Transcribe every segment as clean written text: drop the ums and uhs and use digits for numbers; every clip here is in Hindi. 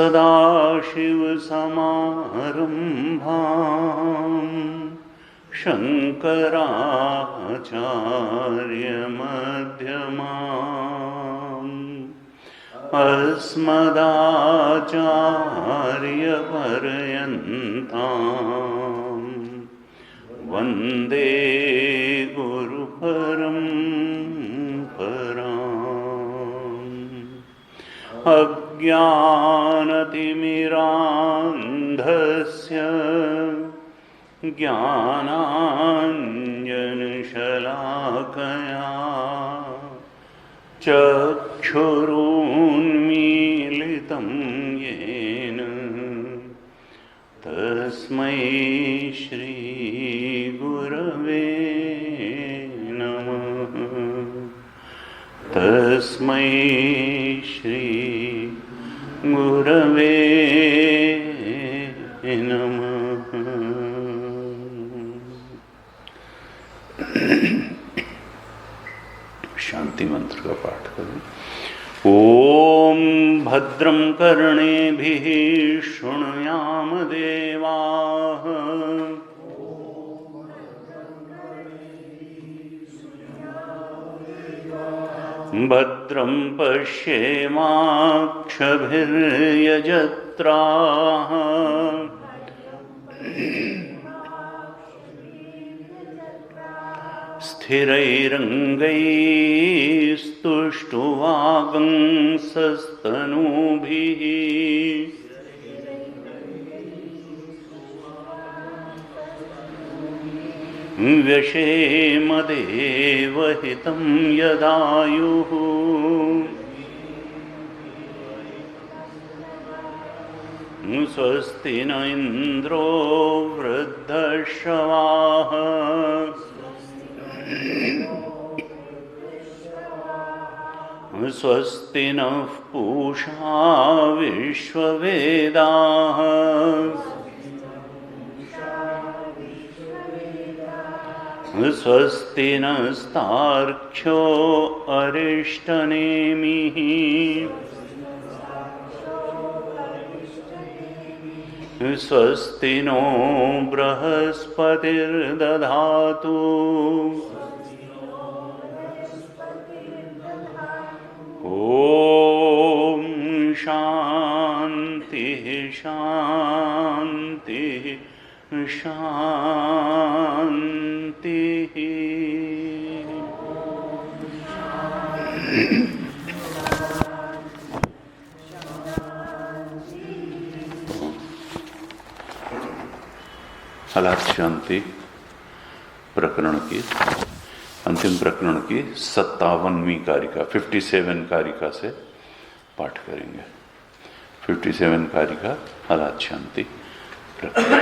सदाशिवसमारम्भाम् शङ्कराचार्यमध्यमाम् अस्मदाचार्यपर्यन्ताम् वन्दे गुरुपरम्पराम्। अज्ञानतिमिरान्धस्य ज्ञानाञ्जनशलाकया चक्षुरुन्मीलितं येन तस्मै श्रीगुरवे नमः। तस्मै श्रीगुरवे नमः। शांति मंत्र का पाठ करें। ओम भद्रं कर्णेभिः शृणुयाम देवाः। भद्रं पश्येमाक्षभिर्यजत्राः। स्थिरैरङ्गैस्तुष्टुवागंसस्तनूभिः व्यशेमदेवहितं यदायुः। स्वस्ति न इन्द्रो वृद्धश्रवाः। स्वस्ति नः पूषा विश्ववेदाः। स्वस्ति नस्तार्क्ष्यो अरिष्टनेमिः। स्वस्ति नो बृहस्पतिर्दधातु। ओम शांति शांति शांति। हालात शांति प्रकरण की अंतिम प्रकरण की 57वीं कारिका 57 कारिका से पाठ करेंगे। 57 कारिका हलात शांति प्रकरण।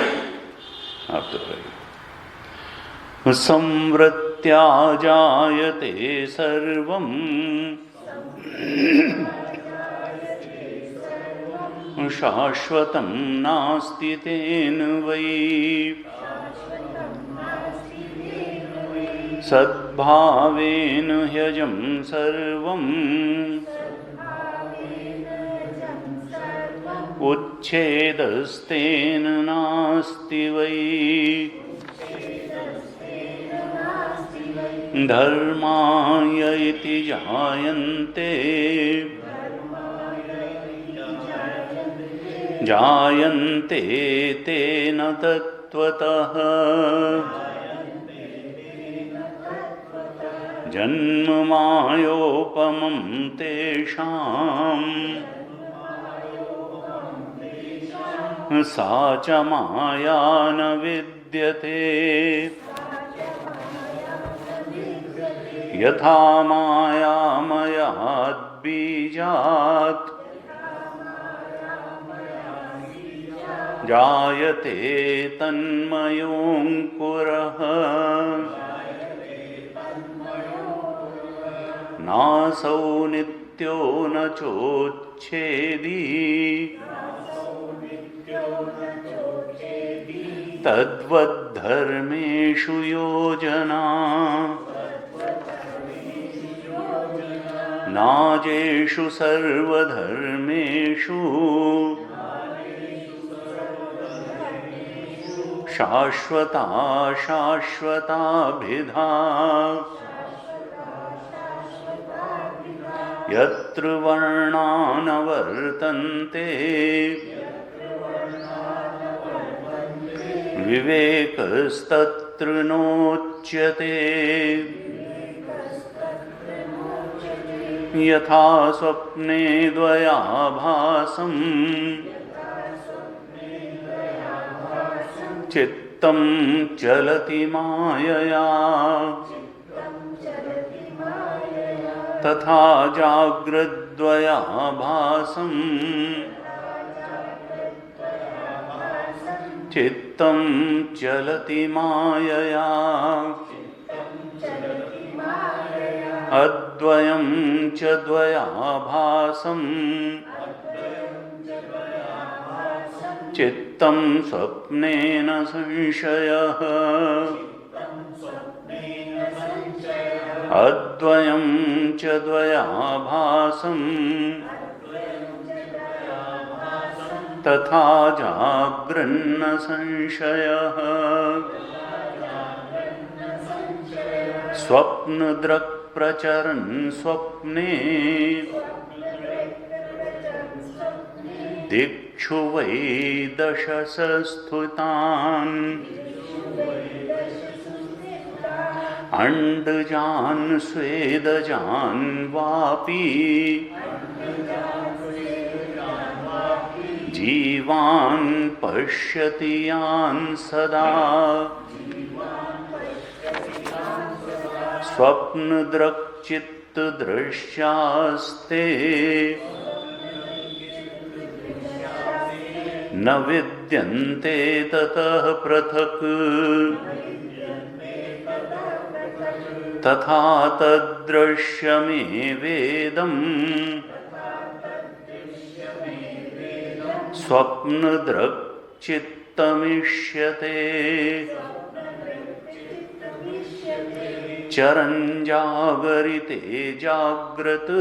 आप दोहराइए। संवृत्त्या जायते सर्वम् शाश्वतं नास्ति तेन वै सद्भावेन ह्यजं सर्वम् उच्छेदस्तेन नास्ति वै धर्माय इति जायन्ते जायन्ते तेन तत्त्वतः जन्म मायोपमं तेषाम् सा च माया न विद्यते यथा मायामयाद् बीजात् जायते तन्मयोऽङ्कुरः नासौ नित्यो न चोच्छेदी तद्वद्धर्मेषु योजना नाजेषु सर्वधर्मेषु शाश्वता शाश्वताभिधा यत्र वर्णा न वर्तन्ते विवेकस्तत्र नोच्यते यथा स्वप्ने द्वयाभासं चित्तं चलति मायया तथा जाग्रद्वयाभासं चित्तं चलति मायया अद्वयं च द्वयाभासं चित्तं स्वप्नेन संशयः अद्वयं च द्वयाभासं तथा जाग्रन्न संशयः स्वप्नदृक् प्रचरन् स्वप्ने दिक्षु वै दशसस्थितान् अंडजान् स्वेदजान् वापि जीवान् पश्यति यान् सदा स्वप्नदृक्चित्तदृश्यास्ते न विद्यन्ते ततः पृथक् तथा तद्दृश्यमेवेदम् स्वप्नदृक्चित्तमिष्यते चरन् जागरिते जाग्रत्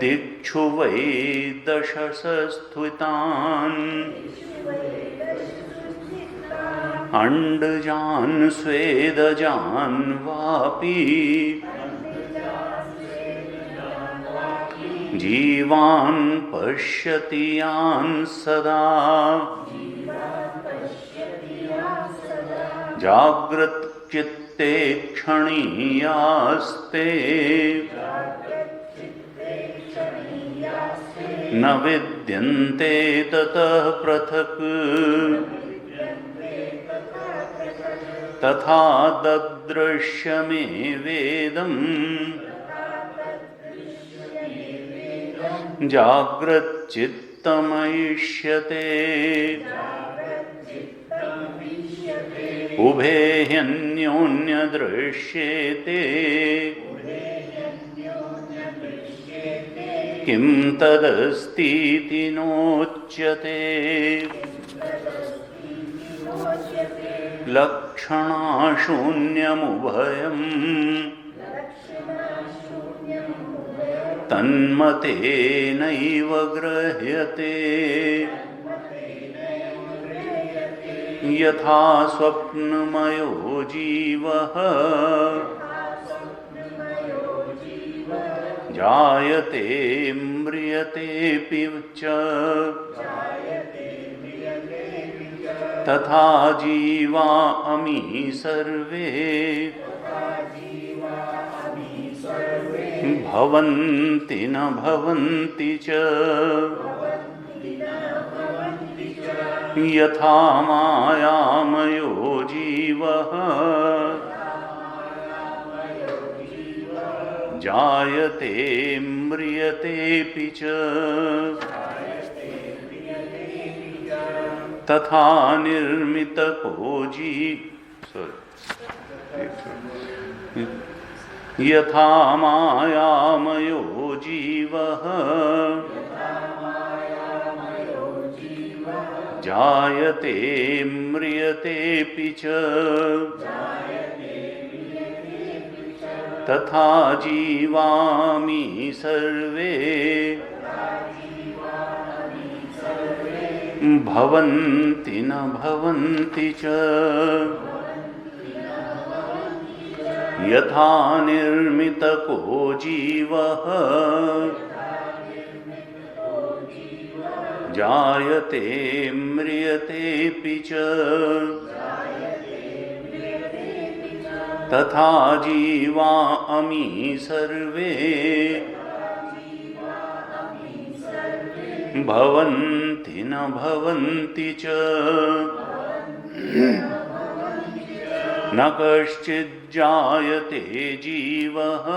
दिक्षु वै दशसस्थितान् अंडजान् स्वेदजान् वापि जीवान् पश्यति यान् सदा जाग्रत् चित्ते क्षणीयास्ते न विद्यन्ते ततः पृथक् तथा ददृश्य मे वेदम् जाग्रच्चित्तमयिष्यते उभे ह्यन्योन्यदृश्येते किं तदस्तीति नोच्यते लक्षणाशून्यमुभयम् तन्मतेनैव गृह्यते यथा स्वप्नमयो जीवः जायते म्रियतेऽपि च तथा जीवा अमी सर्वे भवन्ति न भवन्ति च यथा मायामयो जीवः जायते म्रियतेऽपि च तथा निर्मितको यथा मायामयो जीवः जायते म्रियतेऽपि च तथा जीवामि सर्वे भवन्ति न भवन्ति च यथा निर्मितको जीवः जायते म्रियतेऽपि च तथा जीवा अमी सर्वे भवन्ति न भवन्ति च न कश्चिज्जायते जीवः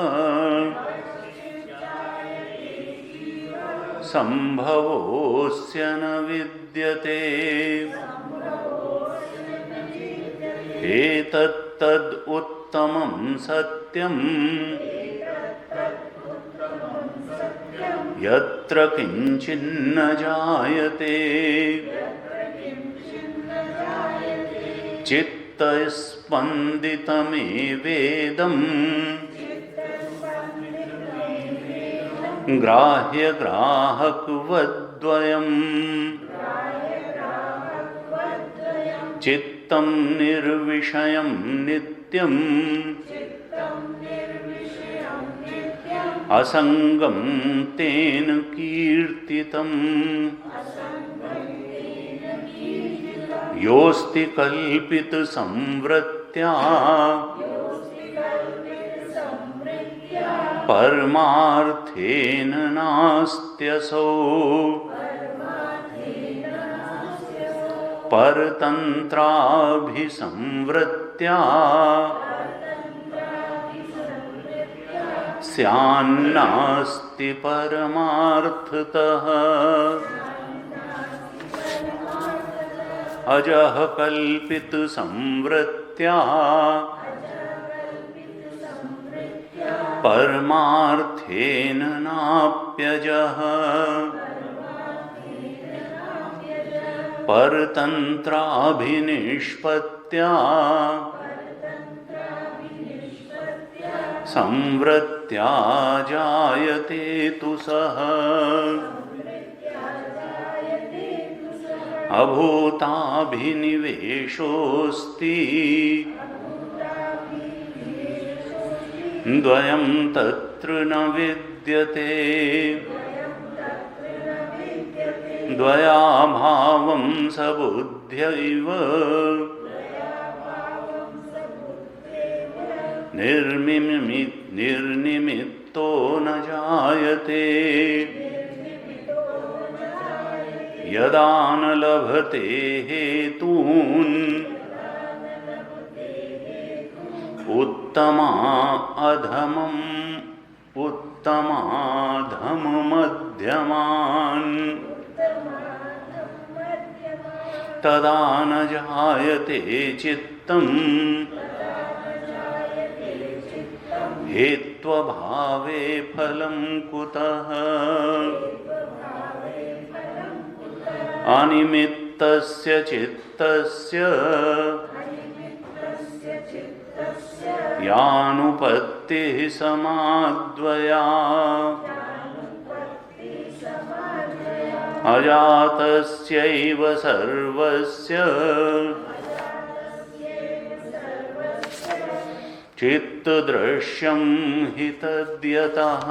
संभवोऽस्य न विद्यते एतत्तद् उत्तमं सत्यम् यत्र किञ्चिन्न जायते चित्तस्पन्दितमेवेदम् ग्राह्यग्राहकवद्वयम् चित्तं निर्विषयं नित्यम् असंगं तेन कीर्तितम् योऽस्ति कल्पितसंवृत्त्या परमार्थेन नास्त्यसौ परतन्त्राभिसंवृत्त्या स्यान्नास्ति परमार्थतः अजः कल्पितसंवृत्त्या परमार्थेन नाप्यजः परतन्त्राभिनिष्पत्त्या संवृत्त्या जायते तु सः अभूताभिनिवेशोऽस्ति द्वयं तत्र न विद्यते द्वयाभावं सबुद्ध्यैव निर्निमित्तो न जायते यदा न लभते हेतून् उत्तमाधमम् उत्तमाधममध्यमान् तदा न जायते चित्तम् हेत्वभावे फलं कुतः अनिमित्तस्य चित्तस्य यानुपत्तिः समाद्वया अजातस्यैव सर्वस्य चित्तदृश्यं हि तद्यतः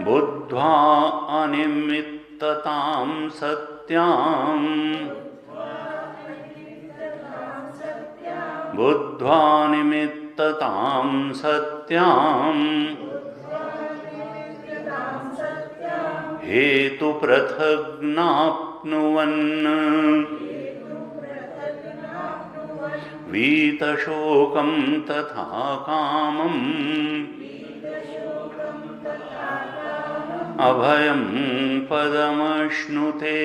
बुद्ध्वा अनिमित्ततां सत्यां बुद्ध्वा निमित्ततां सत्यां हेतु पृथग्नाप्नुवन् वीतशोकं तथा कामम् अभयं पदमश्नुते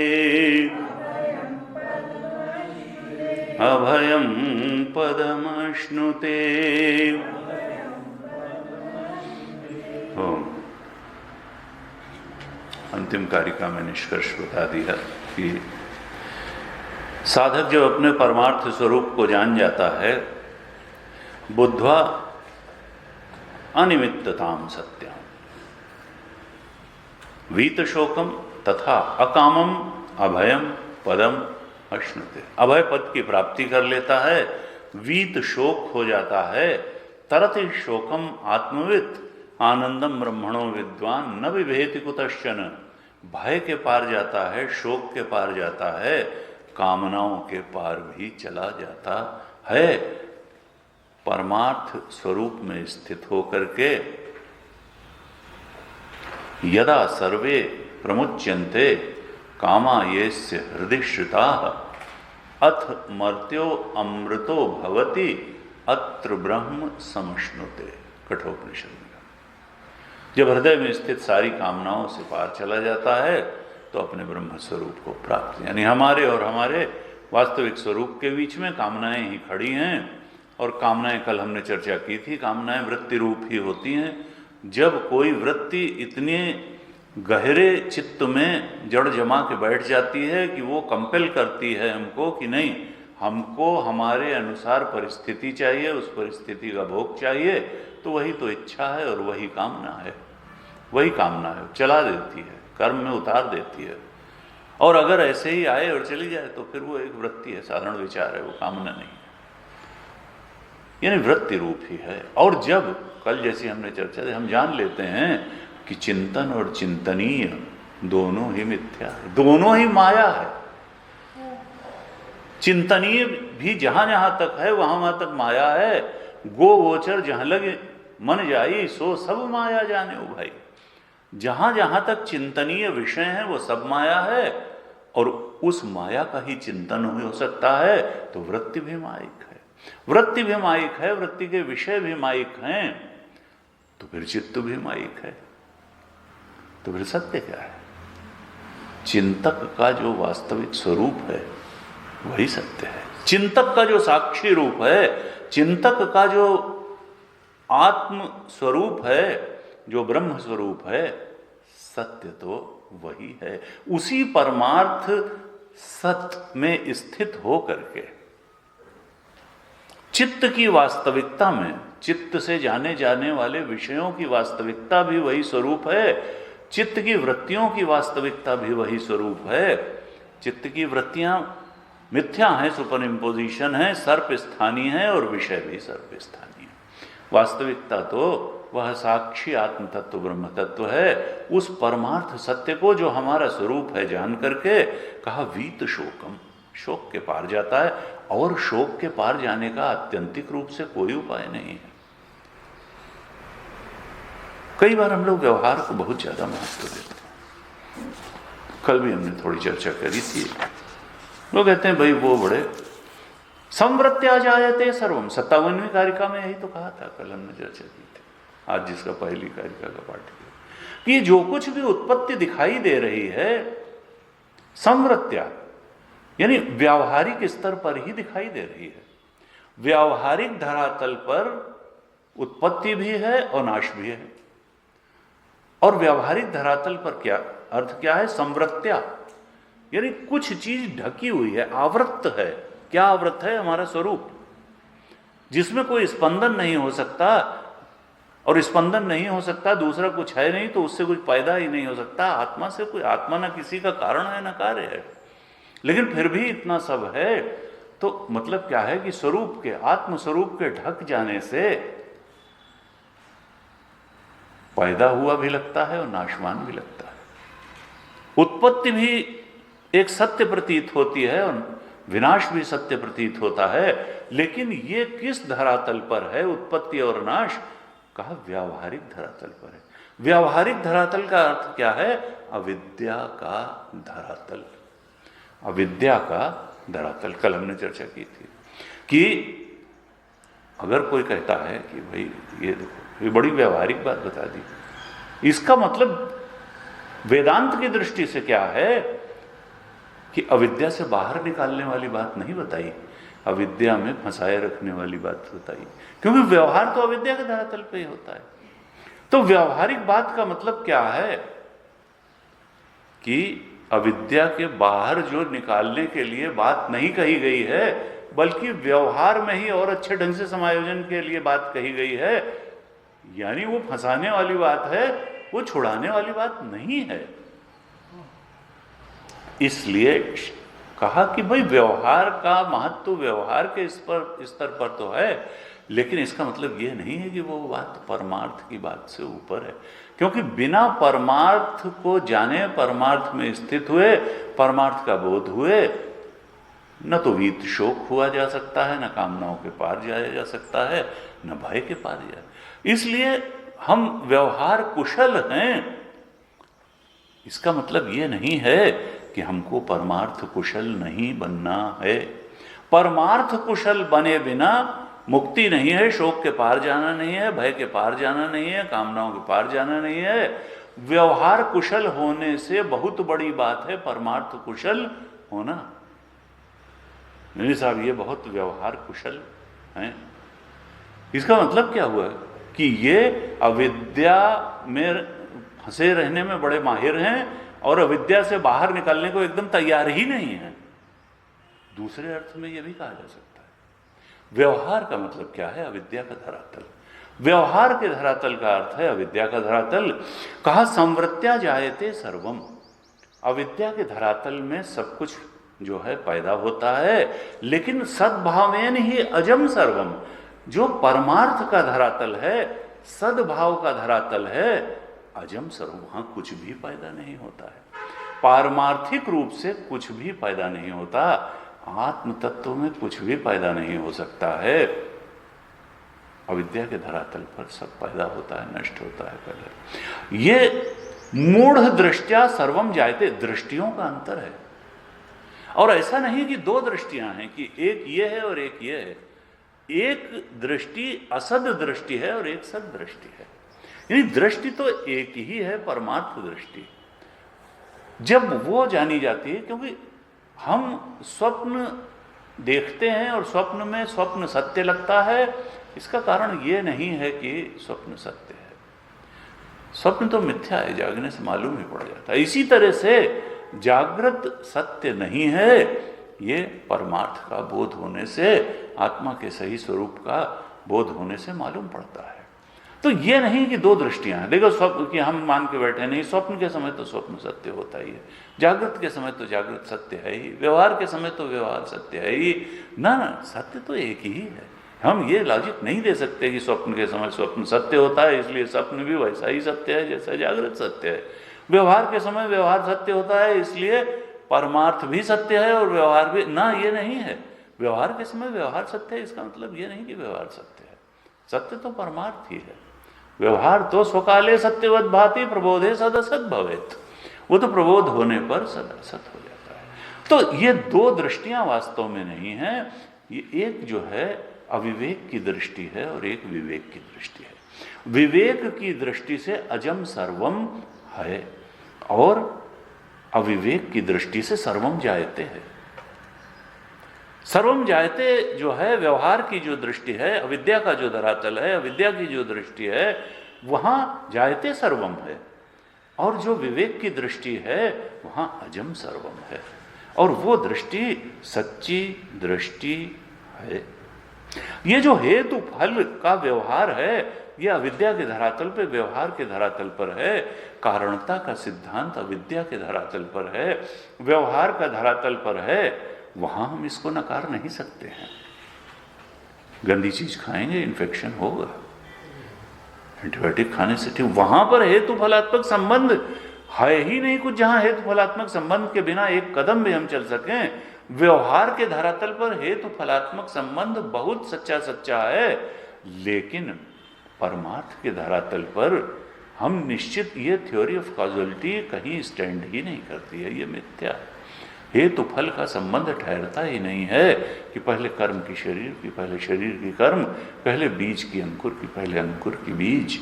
अभयं पदमश्नुते। अंतिम कारिका में निष्कर्ष बता दिया कि साधक जब अपने परमार्थ स्वरूप को जान जाता है, बुद्ध्वा अनिमित्ततां सत्यां वीतशोकम तथा अकामम अभयम पदम अश्नुते, अभय पद की प्राप्ति कर लेता है, वीत शोक हो जाता है, तरति शोकम आत्मवित् आनंदम ब्रह्मणो विद्वान न विभेति कुतश्चन, भय के पार जाता है, शोक के पार जाता है, कामनाओं के पार भी चला जाता है। परमार्थ स्वरूप में स्थित होकर के यदा सर्वे प्रमुच्यन्ते कामा येस्य हृदि श्रुताः अथ मर्त्यो अमृतो भवति अत्र ब्रह्म समश्नुते, कठोपनिषद में। जब हृदय में स्थित सारी कामनाओं से पार चला जाता है तो अपने ब्रह्म स्वरूप को प्राप्त, यानी हमारे और हमारे वास्तविक स्वरूप के बीच में कामनाएं ही खड़ी हैं। और कामनाएं, कल हमने चर्चा की थी, कामनाएं वृत्ति रूप ही होती हैं। जब कोई वृत्ति इतने गहरे चित्त में जड़ जमा के बैठ जाती है कि वो कंपेल करती है हमको कि नहीं, हमको हमारे अनुसार परिस्थिति चाहिए, उस परिस्थिति का भोग चाहिए, तो वही तो इच्छा है और वही कामना है, वही कामना है, चला देती है, कर्म में उतार देती है। और अगर ऐसे ही आए और चली जाए तो फिर वो एक वृत्ति है, साधारण विचार है, वो कामना नहीं है, यानी वृत्ति रूप ही है। और जब कल जैसी हमने चर्चा की, हम जान लेते हैं कि चिंतन और चिंतनीय दोनों ही मिथ्या है, दोनों ही माया है। चिंतनीय भी जहां जहां तक है वहां तक माया है। गोचर जहां लगे मन जाई सो सब माया जाने ओ भाई। जहां जहां तक चिंतनीय विषय है वो सब माया है, और उस माया का ही चिंतन हो सकता है। तो वृत्ति भी मायिक है, वृत्ति भी मायिक है, वृत्ति के विषय भी मायिक हैं, तो फिर चित्त भी मायिक है। तो फिर सत्य क्या है? चिंतक का जो वास्तविक स्वरूप है वही सत्य है। चिंतक का जो साक्षी रूप है, चिंतक का जो आत्म स्वरूप है, जो ब्रह्म स्वरूप है, सत्य तो वही है। उसी परमार्थ सत्य में स्थित हो करके चित्त की वास्तविकता में, चित्त से जाने जाने वाले विषयों की वास्तविकता भी वही स्वरूप है, चित्त की वृत्तियों की वास्तविकता भी वही स्वरूप है। चित्त की वृत्तियां मिथ्या हैं, सुपर इम्पोजिशन है, सर्प स्थानीय है, और विषय भी सर्प स्थानीय। वास्तविकता तो वह साक्षी आत्म तत्व ब्रह्म तत्व है। उस परमार्थ सत्य को जो हमारा स्वरूप है जान करके कहा वीत शोकम, शोक के पार जाता है। और शोक के पार जाने का आत्यंतिक रूप से कोई उपाय नहीं है। कई बार हम लोग व्यवहार को बहुत ज्यादा महत्व देते हैं, कल भी हमने थोड़ी चर्चा करी थी। लोग कहते हैं भाई वो बड़े संवृत्त्या जायते सर्वम, 57वीं कारिका में यही तो कहा था, कल हमने चर्चा की थी, आज जिसका पहली कारिका का पाठ किया, कि जो कुछ भी उत्पत्ति दिखाई दे रही है संवृत्त्या यानी व्यावहारिक स्तर पर ही दिखाई दे रही है। व्यावहारिक धरातल पर उत्पत्ति भी है और नाश भी है। और व्यावहारिक धरातल पर क्या अर्थ क्या है? संवृत्त्या यानी कुछ चीज ढकी हुई है, आवृत्त है। क्या आवृत है? हमारा स्वरूप, जिसमें कोई स्पंदन नहीं हो सकता, और स्पंदन नहीं हो सकता, दूसरा कुछ है नहीं, तो उससे कुछ पैदा ही नहीं हो सकता। आत्मा से कोई, आत्मा ना किसी का कारण है ना कार्य है, लेकिन फिर भी इतना सब है, तो मतलब क्या है कि स्वरूप के, आत्म स्वरूप के ढक जाने से पैदा हुआ भी लगता है और नाशवान भी लगता है। उत्पत्ति भी एक सत्य प्रतीत होती है और विनाश भी सत्य प्रतीत होता है, लेकिन ये किस धरातल पर है उत्पत्ति और नाश? कहा व्यावहारिक धरातल पर है। व्यावहारिक धरातल का अर्थ क्या है? अविद्या का धरातल। अविद्या का धरातल कल हमने चर्चा की थी कि अगर कोई कहता है कि भाई ये देखो, ये बड़ी व्यावहारिक बात बता दी, इसका मतलब वेदांत की दृष्टि से क्या है कि अविद्या से बाहर निकालने वाली बात नहीं बताई, अविद्या में फंसाए रखने वाली बात बताई, क्योंकि व्यवहार तो अविद्या के धरातल पे ही होता है। तो व्यवहारिक बात का मतलब क्या है कि अविद्या के बाहर जो निकालने के लिए बात नहीं कही गई है, बल्कि व्यवहार में ही और अच्छे ढंग से समायोजन के लिए बात कही गई है। यानी वो फंसाने वाली बात है, वो छुड़ाने वाली बात नहीं है। इसलिए कहा कि भाई व्यवहार का महत्व व्यवहार के स्तर पर तो है, लेकिन इसका मतलब ये नहीं है कि वो बात परमार्थ की बात से ऊपर है, क्योंकि बिना परमार्थ को जाने, परमार्थ में स्थित हुए, परमार्थ का बोध हुए, न तो वीत शोक हुआ जा सकता है, न कामनाओं के पार जाया जा सकता है, न भय के पार जाया। इसलिए हम व्यवहार कुशल हैं, इसका मतलब ये नहीं है कि हमको परमार्थ कुशल नहीं बनना है। परमार्थ कुशल बने बिना मुक्ति नहीं है, शोक के पार जाना नहीं है, भय के पार जाना नहीं है, कामनाओं के पार जाना नहीं है। व्यवहार कुशल होने से बहुत बड़ी बात है परमार्थ कुशल होना। नहीं साहब ये बहुत व्यवहार कुशल हैं, इसका मतलब क्या हुआ कि ये अविद्या में फंसे रहने में बड़े माहिर हैं और अविद्या से बाहर निकलने को एकदम तैयार ही नहीं है। दूसरे अर्थ में यह भी कहा जा सकता है व्यवहार का मतलब क्या है? अविद्या का धरातल। व्यवहार के धरातल का अर्थ है अविद्या का धरातल। कहा संवृत्त्या जायते सर्वम, अविद्या के धरातल में सब कुछ जो है पैदा होता है, लेकिन सद्भावेन ही अजम सर्वम, जो परमार्थ का धरातल है, सद्भाव का धरातल है, अजम सर्व, वहां कुछ भी पैदा नहीं होता है। पारमार्थिक रूप से कुछ भी पैदा नहीं होता, आत्म तत्व में कुछ भी पैदा नहीं हो सकता है। अविद्या के धरातल पर सब पैदा होता है, नष्ट होता है पहले। ये मूढ़ दृष्टिया सर्वम जायते, दृष्टियों का अंतर है। और ऐसा नहीं कि दो दृष्टियां हैं कि एक ये है और एक ये है। एक दृष्टि असद दृष्टि है और एक सद दृष्टि है। यानी दृष्टि तो एक ही है, परमार्थ दृष्टि। जब वो जानी जाती है, क्योंकि हम स्वप्न देखते हैं और स्वप्न में स्वप्न सत्य लगता है, इसका कारण ये नहीं है कि स्वप्न सत्य है। स्वप्न तो मिथ्या है, जागने से मालूम ही पड़ जाता है। इसी तरह से जागृत सत्य नहीं है, ये परमार्थ का बोध होने से, आत्मा के सही स्वरूप का बोध होने से मालूम पड़ता है। तो ये नहीं कि दो दृष्टियां हैं। देखो स्वप्न की हम मान के बैठे नहीं, स्वप्न के समय तो स्वप्न सत्य होता ही है, जागृत के समय तो जागृत सत्य है ही, व्यवहार के समय तो व्यवहार सत्य है ही। ना, सत्य तो एक ही है। हम ये लॉजिक नहीं दे सकते कि स्वप्न के समय स्वप्न सत्य होता है, इसलिए स्वप्न भी वैसा ही सत्य है जैसा जागृत सत्य है। व्यवहार के समय व्यवहार सत्य होता है, इसलिए परमार्थ भी सत्य है और व्यवहार भी। ना, ये नहीं है। व्यवहार के समय व्यवहार सत्य है, इसका मतलब ये नहीं कि व्यवहार सत्य है। सत्य तो परमार्थ ही है। व्यवहार तो स्वकाले सत्यवत भाति प्रबोधे सदसत भवेत, वो तो प्रबोध होने पर सदसत हो जाता है। तो ये दो दृष्टियां वास्तव में नहीं है। ये एक जो है अविवेक की दृष्टि है और एक विवेक की दृष्टि है। विवेक की दृष्टि से अजम सर्वम है और अविवेक की दृष्टि से सर्वम जायते है। सर्वम जायते जो है व्यवहार की जो दृष्टि है, अविद्या का जो धरातल है, अविद्या की जो दृष्टि है, वहां जायते सर्वम है। और जो विवेक की दृष्टि है वहां अजम सर्वम है। और वो दृष्टि सच्ची दृष्टि है। ये जो हेतु फल का व्यवहार है, ये अविद्या के धरातल पे, व्यवहार के धरातल पर है। कारणता का सिद्धांत अविद्या के धरातल पर है, व्यवहार का धरातल पर है। वहां हम इसको नकार नहीं सकते हैं। गंदी चीज खाएंगे इन्फेक्शन होगा, एंटीबायोटिक खाने से ठीक। वहां पर हेतु फलात्मक संबंध है ही नहीं कुछ जहां हेतु फलात्मक संबंध के बिना एक कदम भी हम चल सकें। व्यवहार के धरातल पर हेतु फलात्मक संबंध बहुत सच्चा सच्चा है, लेकिन परमार्थ के धरातल पर हम निश्चित, ये थ्योरी ऑफ कॉजुअलिटी कहीं स्टैंड ही नहीं करती है। ये मिथ्या है। हेतु फल का संबंध ठहरता ही नहीं है कि पहले कर्म की शरीर की, पहले शरीर की कर्म, पहले बीज की अंकुर की, पहले अंकुर की बीज।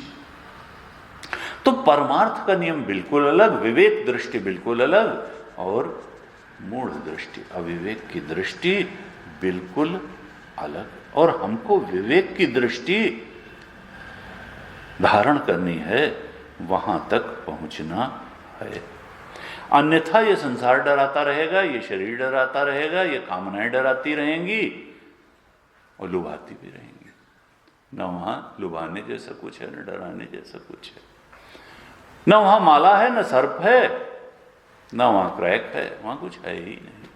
तो परमार्थ का नियम बिल्कुल अलग, विवेक दृष्टि बिल्कुल अलग और मूढ़ दृष्टि, अविवेक की दृष्टि बिल्कुल अलग। और हमको विवेक की दृष्टि धारण करनी है, वहां तक पहुंचना है। अन्यथा ये संसार डराता रहेगा, ये शरीर डराता रहेगा, ये कामनाएं डराती रहेंगी और लुभाती भी रहेंगी। न वहां लुभाने जैसा कुछ है, न डराने जैसा कुछ है। न वहां माला है, न सर्प है, न वहां क्रैक है, वहां कुछ है ही नहीं।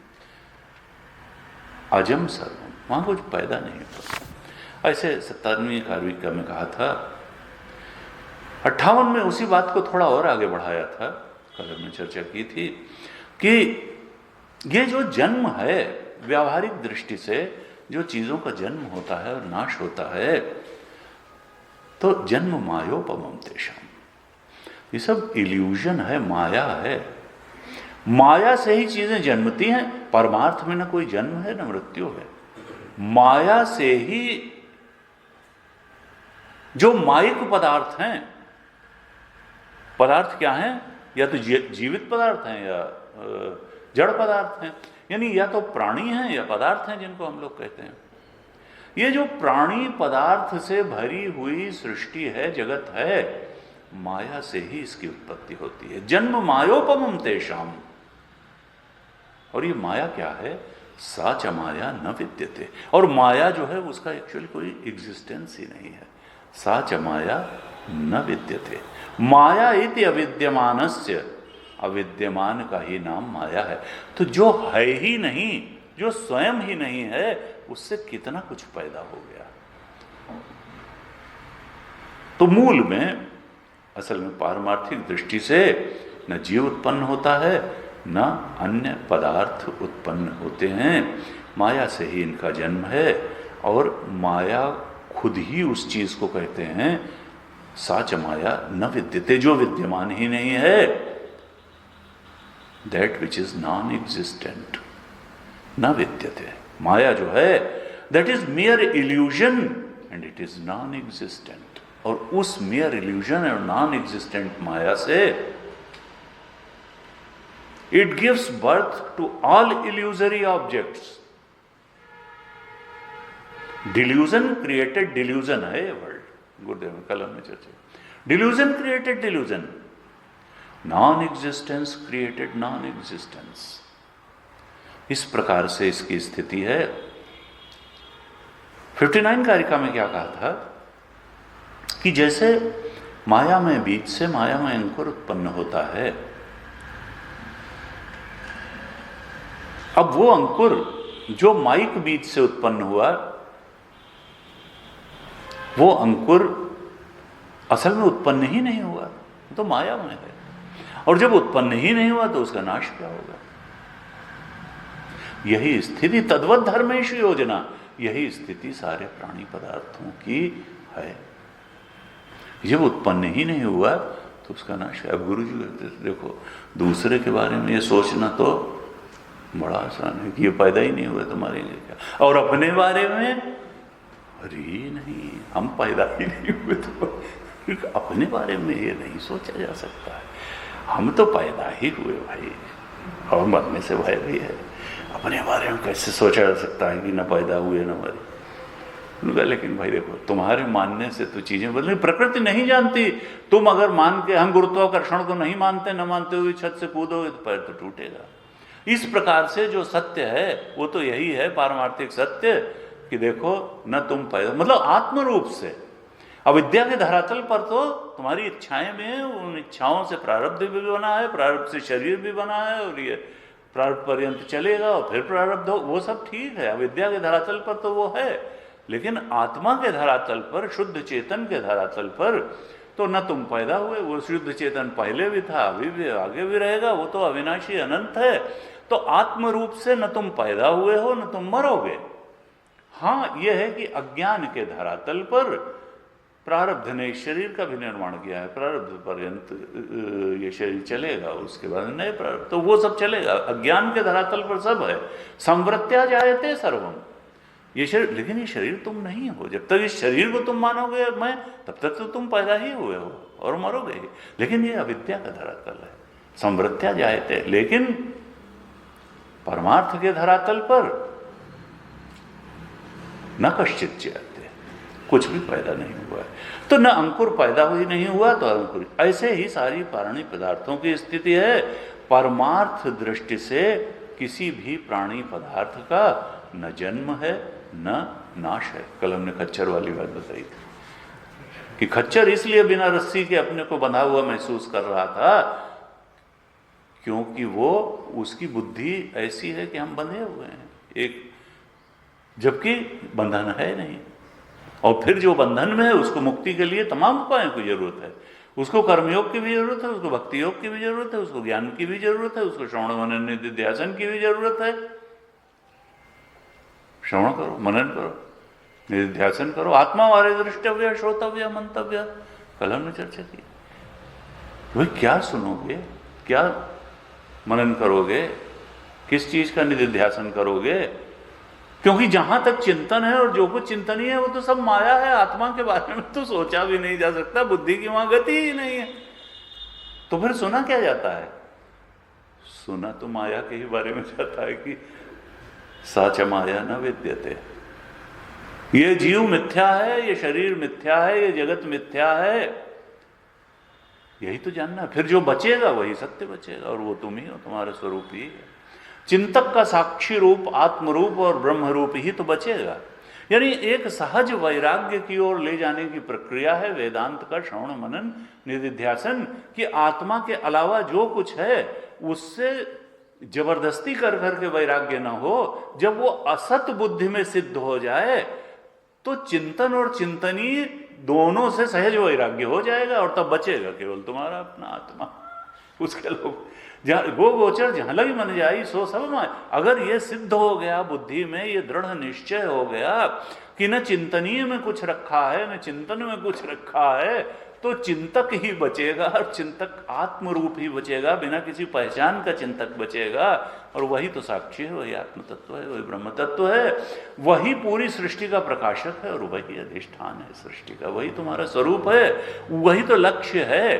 अजम सर्वम, वहां कुछ पैदा नहीं होता। ऐसे 57वीं कार्विका में कहा था। 58 में उसी बात को थोड़ा और आगे बढ़ाया था, कल हमने चर्चा की थी कि ये जो जन्म है, व्यावहारिक दृष्टि से जो चीजों का जन्म होता है और नाश होता है, तो जन्म मायोपमं तेषाम, ये सब इल्यूजन है, माया है। माया से ही चीजें जन्मती हैं। परमार्थ में न कोई जन्म है न मृत्यु है। माया से ही जो मायिक पदार्थ हैं, पदार्थ क्या हैं? या तो जीवित पदार्थ हैं या जड़ पदार्थ हैं, यानी या तो प्राणी हैं या पदार्थ हैं जिनको हम लोग कहते हैं। ये जो प्राणी पदार्थ से भरी हुई सृष्टि है, जगत है, माया से ही इसकी उत्पत्ति होती है। जन्म मायोपमं तेषाम। और ये माया क्या है? सा च माया न विद्यते। और माया जो है उसका एक्चुअली कोई एग्जिस्टेंस ही नहीं है। सा च माया न विद्यते। माया इति अविद्यमानस्य, अविद्यमान का ही नाम माया है। तो जो है ही नहीं, जो स्वयं ही नहीं है, उससे कितना कुछ पैदा हो गया। तो मूल में असल में पारमार्थिक दृष्टि से न जीव उत्पन्न होता है, न अन्य पदार्थ उत्पन्न होते हैं। माया से ही इनका जन्म है। और माया खुद ही उस चीज को कहते हैं सा च माया न विद्यते, जो विद्यमान ही नहीं है, that which is non existent न विद्यते। माया जो है that is mere illusion and it is non existent. और उस मियर इल्यूजन और नॉन एग्जिस्टेंट माया से it gives birth to all illusory objects. Delusion created delusion है ये वर्ल्ड। गुरुदेव में कल हमने चर्चा, delusion created delusion, non existence created non existence. इस प्रकार से इसकी स्थिति है। 59 कारिका में क्या कहा था कि जैसे माया में बीज से माया में अंकुर उत्पन्न होता है, अब वो अंकुर जो माइक बीज से उत्पन्न हुआ, वो अंकुर असल में उत्पन्न ही नहीं हुआ, तो माया में है। और जब उत्पन्न ही नहीं हुआ तो उसका नाश क्या होगा? यही स्थिति तद्वत धर्मेश योजना, यही स्थिति सारे प्राणी पदार्थों की है। जब उत्पन्न ही नहीं हुआ तो उसका नाश है। अब गुरु जी कहते देखो, दूसरे के बारे में ये सोचना तो बड़ा आसान है कि ये पैदा ही नहीं हुए तुम्हारे लिए क्या। और अपने बारे में, अरे नहीं, हम पैदा ही नहीं हुए तो अपने बारे में ये नहीं सोचा जा सकता है। हम तो पैदा ही हुए भाई, और मरने से भय भी है। अपने बारे में कैसे सोचा जा सकता है कि न पैदा हुए न मरे। उनका लेकिन भाई देखो, तुम्हारे मानने से तो चीजें बदली, प्रकृति नहीं जानती। तुम अगर मान के, हम गुरुत्वाकर्षण को नहीं मानते, न मानते हुए छत से कूदोगे तो पैर तो टूटेगा। इस प्रकार से जो सत्य है वो तो यही है पारमार्थिक सत्य कि देखो न तुम पैदा, मतलब आत्म रूप से। अविद्या के धरातल पर तो तुम्हारी इच्छाएं भी हैं, उन इच्छाओं से प्रारब्ध भी बना है, प्रारब्ध से शरीर भी बना है, और ये प्रारब्ध पर्यंत चलेगा और फिर प्रारब्ध हो, वो सब ठीक है। अविद्या के धरातल पर तो वो है, लेकिन आत्मा के धरातल पर, शुद्ध चेतन के धरातल पर तो न तुम पैदा हुए। वो शुद्ध चेतन पहले भी था, अभी भी, आगे भी रहेगा, वो तो अविनाशी अनंत है। तो आत्म रूप से न तुम पैदा हुए हो न तुम मरोगे। हाँ, यह है कि अज्ञान के धरातल पर प्रारब्ध ने शरीर का भी निर्माण किया है, प्रारब्ध पर्यंत ये शरीर चलेगा, उसके बाद नए प्रारब्ध, तो वो सब चलेगा। अज्ञान के धरातल पर सब है। संवृत्त्या जायते सर्वम, ये शरीर, लेकिन ये शरीर तुम नहीं हो। जब तक इस शरीर को तुम मानोगे मैं, तब तक तो तुम पैदा ही हुए हो और मरोगे ही। लेकिन ये अविद्या का धरातल है, संवृत्त्या जायते। लेकिन परमार्थ के धरातल पर न कश्चित जायते, कुछ भी पैदा नहीं हुआ है। तो न अंकुर पैदा ही नहीं हुआ तो अंकुर। ऐसे ही सारी प्राणी पदार्थों की स्थिति है। परमार्थ दृष्टि से किसी भी प्राणी पदार्थ का न जन्म है न नाश है। कल हमने खच्चर वाली बात बताई थी कि खच्चर इसलिए बिना रस्सी के अपने को बंधा हुआ महसूस कर रहा था क्योंकि वो, उसकी बुद्धि ऐसी है कि हम बंधे हुए हैं एक, जबकि बंधन है नहीं। और फिर जो बंधन में है उसको मुक्ति के लिए तमाम उपायों की जरूरत है। उसको कर्मयोग की भी जरूरत है, उसको भक्ति योग की भी जरूरत है, उसको ज्ञान की भी जरूरत है, उसको श्रवण मनन निधिध्यासन की भी जरूरत है। श्रवण करो, मनन करो, निधिध्यासन करो, आत्मा वाले दृष्टव्य, श्रोतव्य, मंतव्य। कल हमने चर्चा की। भाई क्या सुनोगे, क्या मनन करोगे, किस चीज का निधिध्यासन करोगे? क्योंकि जहां तक चिंतन है और जो कुछ चिंतनीय है वो तो सब माया है। आत्मा के बारे में तो सोचा भी नहीं जा सकता, बुद्धि की वहां गति ही नहीं है। तो फिर सुना क्या जाता है? सुना तो माया के ही बारे में जाता है कि साच माया न विद्यते, ये जीव मिथ्या है, ये शरीर मिथ्या है, ये जगत मिथ्या है, यही तो जानना है। फिर जो बचेगा वही सत्य बचेगा, और वो तुम ही हो, तुम्हारा स्वरूप ही है। चिंतक का साक्षी रूप, आत्म रूप और ब्रह्म रूप ही तो बचेगा। यानी एक सहज वैराग्य की ओर ले जाने की प्रक्रिया है वेदांत का श्रवण मनन निधिध्यासन, कि आत्मा के अलावा जो कुछ है उससे जबरदस्ती कर करके वैराग्य ना हो। जब वो असत बुद्धि में सिद्ध हो जाए तो चिंतन और चिंतनीय दोनों से सहज वैराग्य हो जाएगा, और तब बचेगा केवल तुम्हारा अपना आत्मा। उसके लोग जहाँ गो गोचर जहाँ लगी मन जाई सो सब माय। अगर ये सिद्ध हो गया बुद्धि में, ये दृढ़ निश्चय हो गया कि न चिंतनीय में कुछ रखा है न चिंतन में कुछ रखा है, तो चिंतक ही बचेगा, और चिंतक आत्म रूप ही बचेगा, बिना किसी पहचान का चिंतक बचेगा। और वही तो साक्षी है, वही आत्म तत्व है, वही ब्रह्म तत्व है, वही पूरी सृष्टि का प्रकाशक है, और वही अधिष्ठान है सृष्टि का, वही तुम्हारा स्वरूप है, वही तो लक्ष्य है।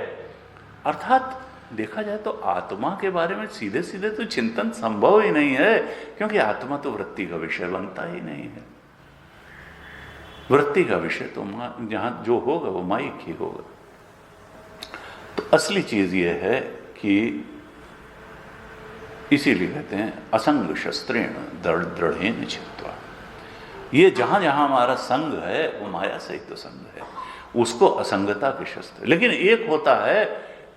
अर्थात देखा जाए तो आत्मा के बारे में सीधे सीधे तो चिंतन संभव ही नहीं है, क्योंकि आत्मा तो वृत्ति का विषय बनता ही नहीं है। वृत्ति का विषय तो जहां जो होगा वो माइक ही होगा। तो असली चीज ये है कि इसीलिए कहते हैं असंग शस्त्रेण दृढ़ेन छित्त्वा। ये जहां जहां हमारा संग है वो माया से ही तो संग है, उसको असंगता के शस्त्र। लेकिन एक होता है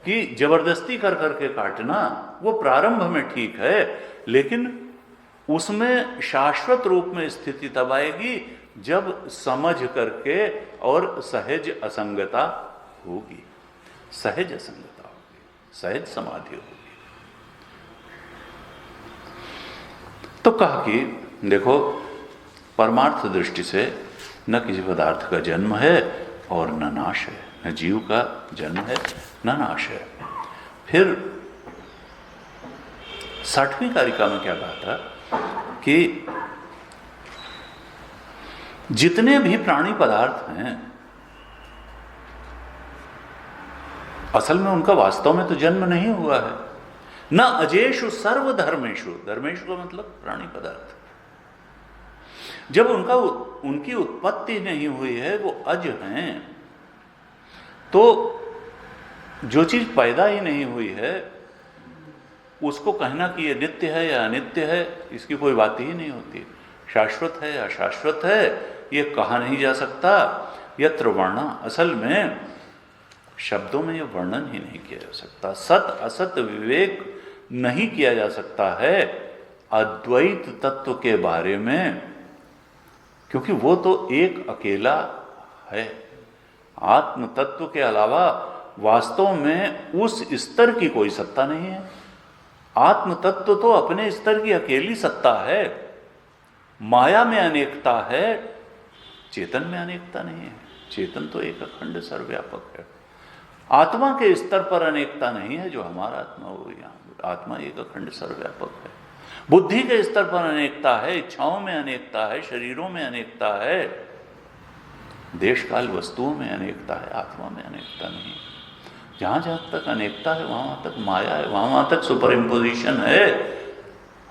कि जबरदस्ती कर करके काटना, वो प्रारंभ में ठीक है, लेकिन उसमें शाश्वत रूप में स्थिति तब आएगी जब समझ करके और सहज असंगता होगी, सहज असंगता होगी, सहज समाधि होगी। तो कहा कि देखो, परमार्थ दृष्टि से न किसी पदार्थ का जन्म है और न नाश है, न जीव का जन्म है न नाश है। फिर 60वीं कारिका में क्या कहा था कि जितने भी प्राणी पदार्थ हैं, असल में उनका वास्तव में तो जन्म नहीं हुआ है। न अजेषु सर्वधर्मेषु, धर्मेषु का मतलब प्राणी पदार्थ, जब उनकी उत्पत्ति नहीं हुई है, वो अज हैं, तो जो चीज पैदा ही नहीं हुई है उसको कहना कि ये नित्य है या अनित्य है, इसकी कोई बात ही नहीं होती। शाश्वत है या अशाश्वत है, ये कहा नहीं जा सकता। यत्र वर्णा, असल में शब्दों में ये वर्णन ही नहीं किया जा सकता। सत असत विवेक नहीं किया जा सकता है अद्वैत तत्व के बारे में, क्योंकि वो तो एक अकेला है। आत्म तत्व के अलावा वास्तव में उस स्तर की कोई सत्ता नहीं है। आत्म तत्व तो अपने स्तर की अकेली सत्ता है। माया में अनेकता है, चेतन में अनेकता नहीं है। चेतन तो एक अखंड सर्वव्यापक है। आत्मा के स्तर पर अनेकता नहीं है, जो हमारा आत्मा हो, यहाँ आत्मा एक अखंड सर्वव्यापक है। बुद्धि के स्तर पर अनेकता है, इच्छाओं में अनेकता है, शरीरों में अनेकता है, देश काल वस्तुओं में अनेकता है, आत्मा में अनेकता नहीं। जहां जहां तक अनेकता है वहां तक माया है, वहां तक सुपर इम्पोजिशन है।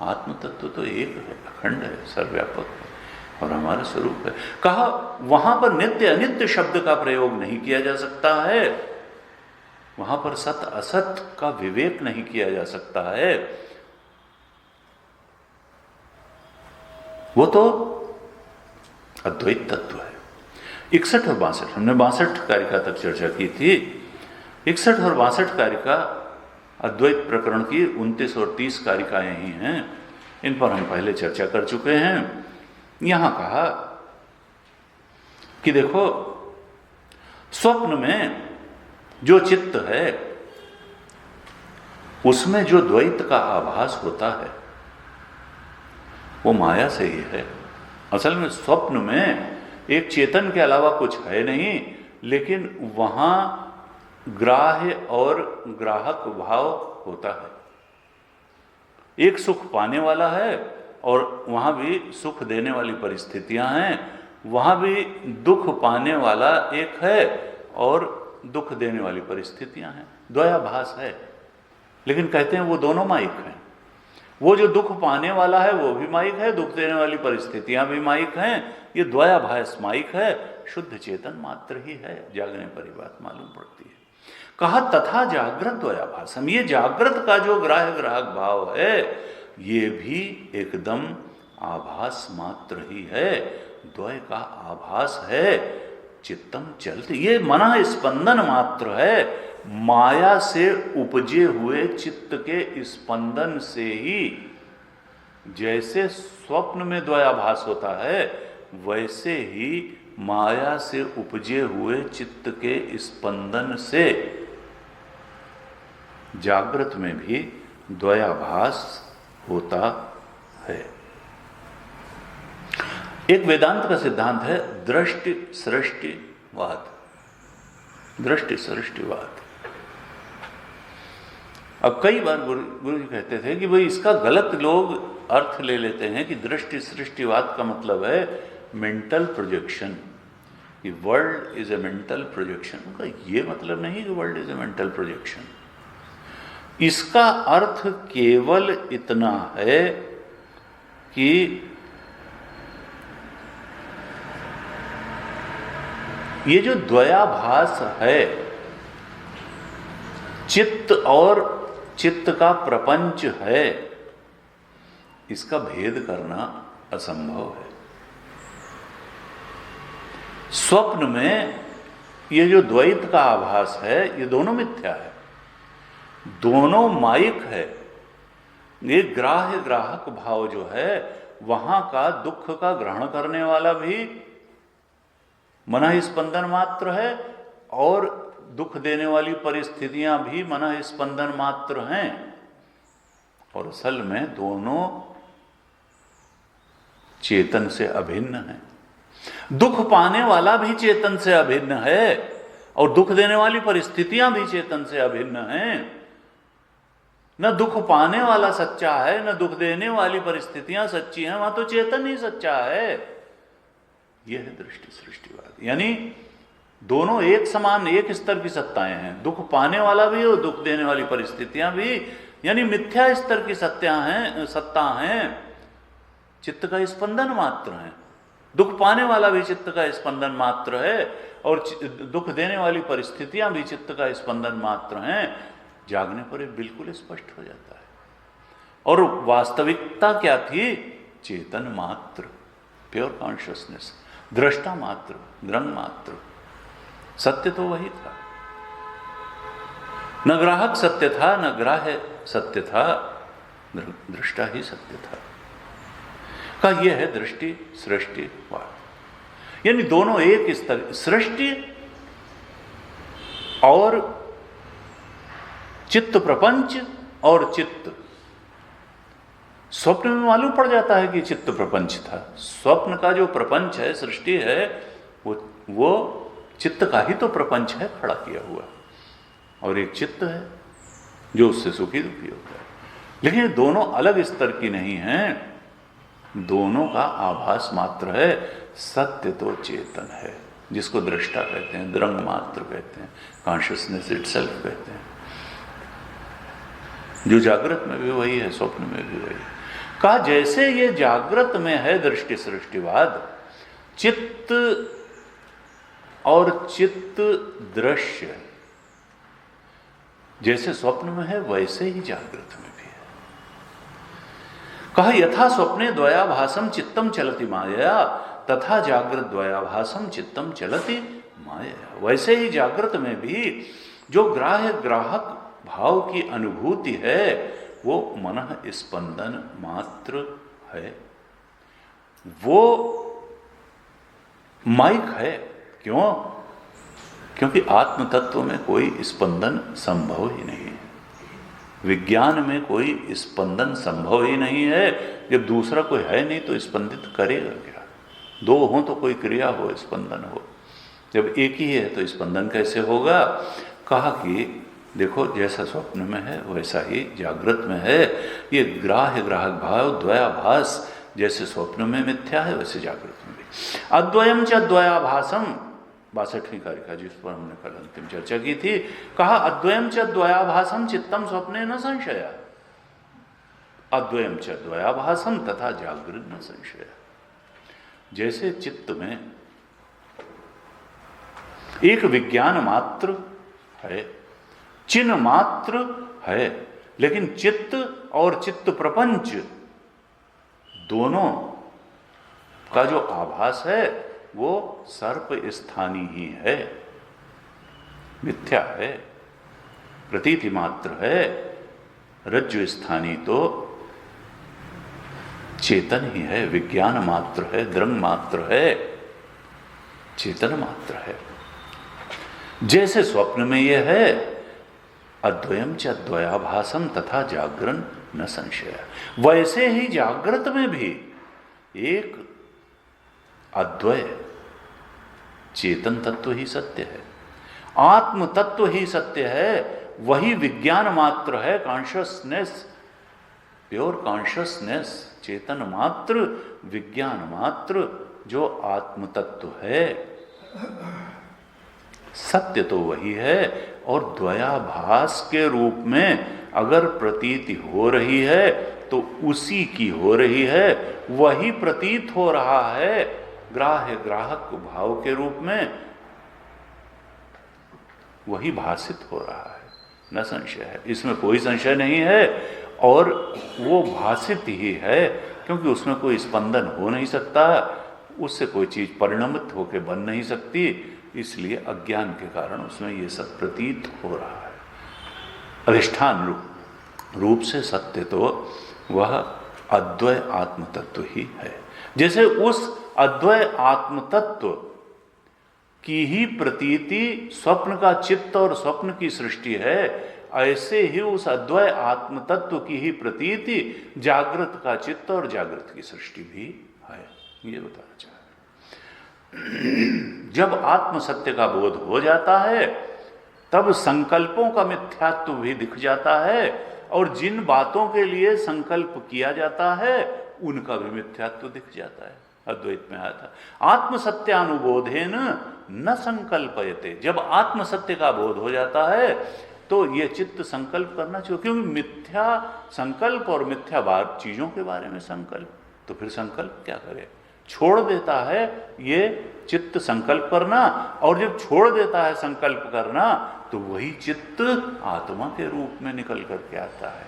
आत्म तत्व तो एक है, अखंड है, सर्वव्यापक है और हमारा स्वरूप है। कहा वहां पर नित्य अनित्य शब्द का प्रयोग नहीं किया जा सकता है, वहां पर सत असत का विवेक नहीं किया जा सकता है। वो तो अद्वैत तत्व है। 61 और 62, हमने 62 कारिका तक चर्चा की थी। 61 और 62 कारिका अद्वैत प्रकरण की 29 और 30 कारिकाएं ही हैं। इन पर हम पहले चर्चा कर चुके हैं। यहां कहा कि देखो, स्वप्न में जो चित्त है उसमें जो द्वैत का आभास होता है वो माया से ही है। असल में स्वप्न में एक चेतन के अलावा कुछ है नहीं, लेकिन वहां ग्राह्य और ग्राहक भाव होता है। एक सुख पाने वाला है और वहां भी सुख देने वाली परिस्थितियां हैं, वहां भी दुख पाने वाला एक है और दुख देने वाली परिस्थितियां हैं। द्वयाभास है, लेकिन कहते हैं वो दोनों माइक हैं। वो जो दुख पाने वाला है वो भी माइक है, दुख देने वाली परिस्थितियां भी माइक हैं। ये द्वयाभास माइक है, शुद्ध चेतन मात्र ही है। जागने पर ही बात मालूम पड़ती है। कहा तथा जागृत द्वयाभासम, ये जागृत का जो ग्राह्य ग्राहक भाव है ये भी एकदम आभास मात्र ही है, द्वय का आभास है। चित्तम चलते, ये मना स्पंदन मात्र है। माया से उपजे हुए चित्त के स्पंदन से ही जैसे स्वप्न में द्वयाभास होता है, वैसे ही माया से उपजे हुए चित्त के स्पंदन से जागृत में भी द्वयाभास होता है। एक वेदांत का सिद्धांत है दृष्टि सृष्टिवाद। दृष्टि सृष्टिवाद। अब कई बार गुरु जी कहते थे कि भाई इसका गलत लोग अर्थ ले लेते हैं कि दृष्टि सृष्टिवाद का मतलब है मेंटल प्रोजेक्शन, कि world is a mental projection. उनका ये मतलब नहीं कि world is a mental projection. इसका अर्थ केवल इतना है कि ये जो द्वयाभास है, चित्त और चित्त का प्रपंच है, इसका भेद करना असंभव है। स्वप्न में ये जो द्वैत का आभास है, ये दोनों मिथ्या है, दोनों माइक है। ये ग्राह्य ग्राहक भाव जो है, वहां का दुख का ग्रहण करने वाला भी मन स्पंदन मात्र है और दुख देने वाली परिस्थितियां भी मन स्पंदन मात्र हैं। और असल में दोनों चेतन से अभिन्न हैं। दुख पाने वाला भी चेतन से अभिन्न है और दुख देने वाली परिस्थितियां भी चेतन से अभिन्न हैं। न दुख पाने वाला सच्चा है, न दुख देने वाली परिस्थितियां सच्ची हैं, वहां तो चेतन ही सच्चा है। यह है दृष्टि सृष्टिवाद। यानी दोनों एक समान, एक स्तर की सत्ताएं हैं, दुख पाने वाला भी और दुख देने वाली परिस्थितियां भी, यानी मिथ्या स्तर की सत्ता हैं, चित्त का स्पंदन मात्र है। दुख पाने वाला भी चित्त का स्पंदन मात्र है, और दुख देने वाली परिस्थितियां भी चित्त का स्पंदन मात्र हैं। जागने पर ये बिल्कुल स्पष्ट हो जाता है। और वास्तविकता क्या थी? चेतन मात्र, प्योर कॉन्शियसनेस, दृष्टा मात्र, द्रंग मात्र। सत्य तो वही था। न ग्राहक सत्य था, न ग्राह्य सत्य था, दृष्टा ही सत्य था। का यह है दृष्टि सृष्टिवाद। यानी दोनों एक स्तर, सृष्टि और चित्त प्रपंच और चित्त। स्वप्न में मालूम पड़ जाता है कि चित्त प्रपंच था। स्वप्न का जो प्रपंच है, सृष्टि है, वो चित्त का ही तो प्रपंच है खड़ा किया हुआ, और एक चित्त है जो उससे सुखी दुखी होता है। लेकिन दोनों अलग स्तर की नहीं हैं, दोनों का आभास मात्र है। सत्य तो चेतन है, जिसको दृष्टा कहते हैं, द्रंग मात्र कहते हैं, कॉन्शियसनेस इटसेल्फ कहते हैं। जो जागृत में भी वही है, स्वप्न में भी वही है। कहा जैसे ये जागृत में है दृष्टि सृष्टिवाद, चित्त और चित्त दृश्य जैसे स्वप्न में है, वैसे ही जागृत में भी है। कहा यथा स्वप्ने द्वयाभासम चित्तम चलति माया, तथा जागृत द्वयाभासम चित्तम चलति माया। वैसे ही जागृत में भी जो ग्राह्य ग्राहक भाव की अनुभूति है, वो मन स्पंदन मात्र है, वो माइक है। क्यों? क्योंकि आत्म तत्व में कोई स्पंदन संभव ही नहीं है, विज्ञान में कोई स्पंदन संभव ही नहीं है। जब दूसरा कोई है नहीं तो स्पंदित करेगा क्या? दो हो तो कोई क्रिया हो, स्पंदन हो। जब एक ही है तो स्पंदन कैसे होगा? कहा कि देखो जैसा स्वप्न में है वैसा ही जागृत में है। ये ग्राह्य ग्राहक भाव द्वयाभास जैसे स्वप्न में मिथ्या है, वैसे जागृत में भी। अद्वयम च द्वयाभासम, 62वीं कारिका जिस पर हमने कल अंतिम चर्चा की थी। कहा अद्वयम च द्वयाभासम चित्तम स्वप्ने न संशय, अद्वयम च द्वयाभासम तथा जागृत न संशय। जैसे चित्त में एक विज्ञान मात्र है, चिन्ह मात्र है, लेकिन चित्त और चित्त प्रपंच दोनों का जो आभास है वो सर्प स्थानी ही है, मिथ्या है, प्रतीति मात्र है। रज्जु स्थानी तो चेतन ही है, विज्ञान मात्र है, द्रंग मात्र है, चेतन मात्र है। जैसे स्वप्न में यह है अद्वयम च द्वयाभासम तथा जागरण न संशय, वैसे ही जागृत में भी एक अद्वय चेतन तत्व ही सत्य है, आत्म तत्व ही सत्य है, वही विज्ञान मात्र है, कॉन्शियसनेस, प्योर कॉन्शियसनेस, चेतन मात्र, विज्ञान मात्र जो आत्म तत्व है। सत्य तो वही है, और द्वयाभास के रूप में अगर प्रतीति हो रही है तो उसी की हो रही है, वही प्रतीत हो रहा है ग्राह्य ग्राहक भाव के रूप में, वही भासित हो रहा है, न संशय है, इसमें कोई संशय नहीं है। और वो भासित ही है क्योंकि उसमें कोई स्पंदन हो नहीं सकता, उससे कोई चीज परिणमित होकर बन नहीं सकती, इसलिए अज्ञान के कारण उसमें ये सब प्रतीत हो रहा है। अधिष्ठान रूप से सत्य तो वह अद्वय आत्म तत्व ही है। जैसे उस अद्वय आत्म तत्व की ही प्रतीति स्वप्न का चित्त और स्वप्न की सृष्टि है, ऐसे ही उस अद्वय आत्म तत्व की ही प्रतीति जागृत का चित्त और जागृत की सृष्टि भी है। ये बताना चाह जब आत्म सत्य का बोध हो जाता है तब संकल्पों का मिथ्यात्व भी दिख जाता है, और जिन बातों के लिए संकल्प किया जाता है उनका भी मिथ्यात्व दिख जाता है। अद्वैत में आया था, आत्म सत्यानुबोधेन न संकल्पयते। जब आत्म सत्य का बोध हो जाता है तो ये चित्त संकल्प करना चाहिए, क्योंकि मिथ्या संकल्प और मिथ्या बात चीजों के बारे में संकल्प, तो फिर संकल्प क्या करे, छोड़ देता है ये चित्त संकल्प करना। और जब छोड़ देता है संकल्प करना तो वही चित्त आत्मा के रूप में निकल करके आता है।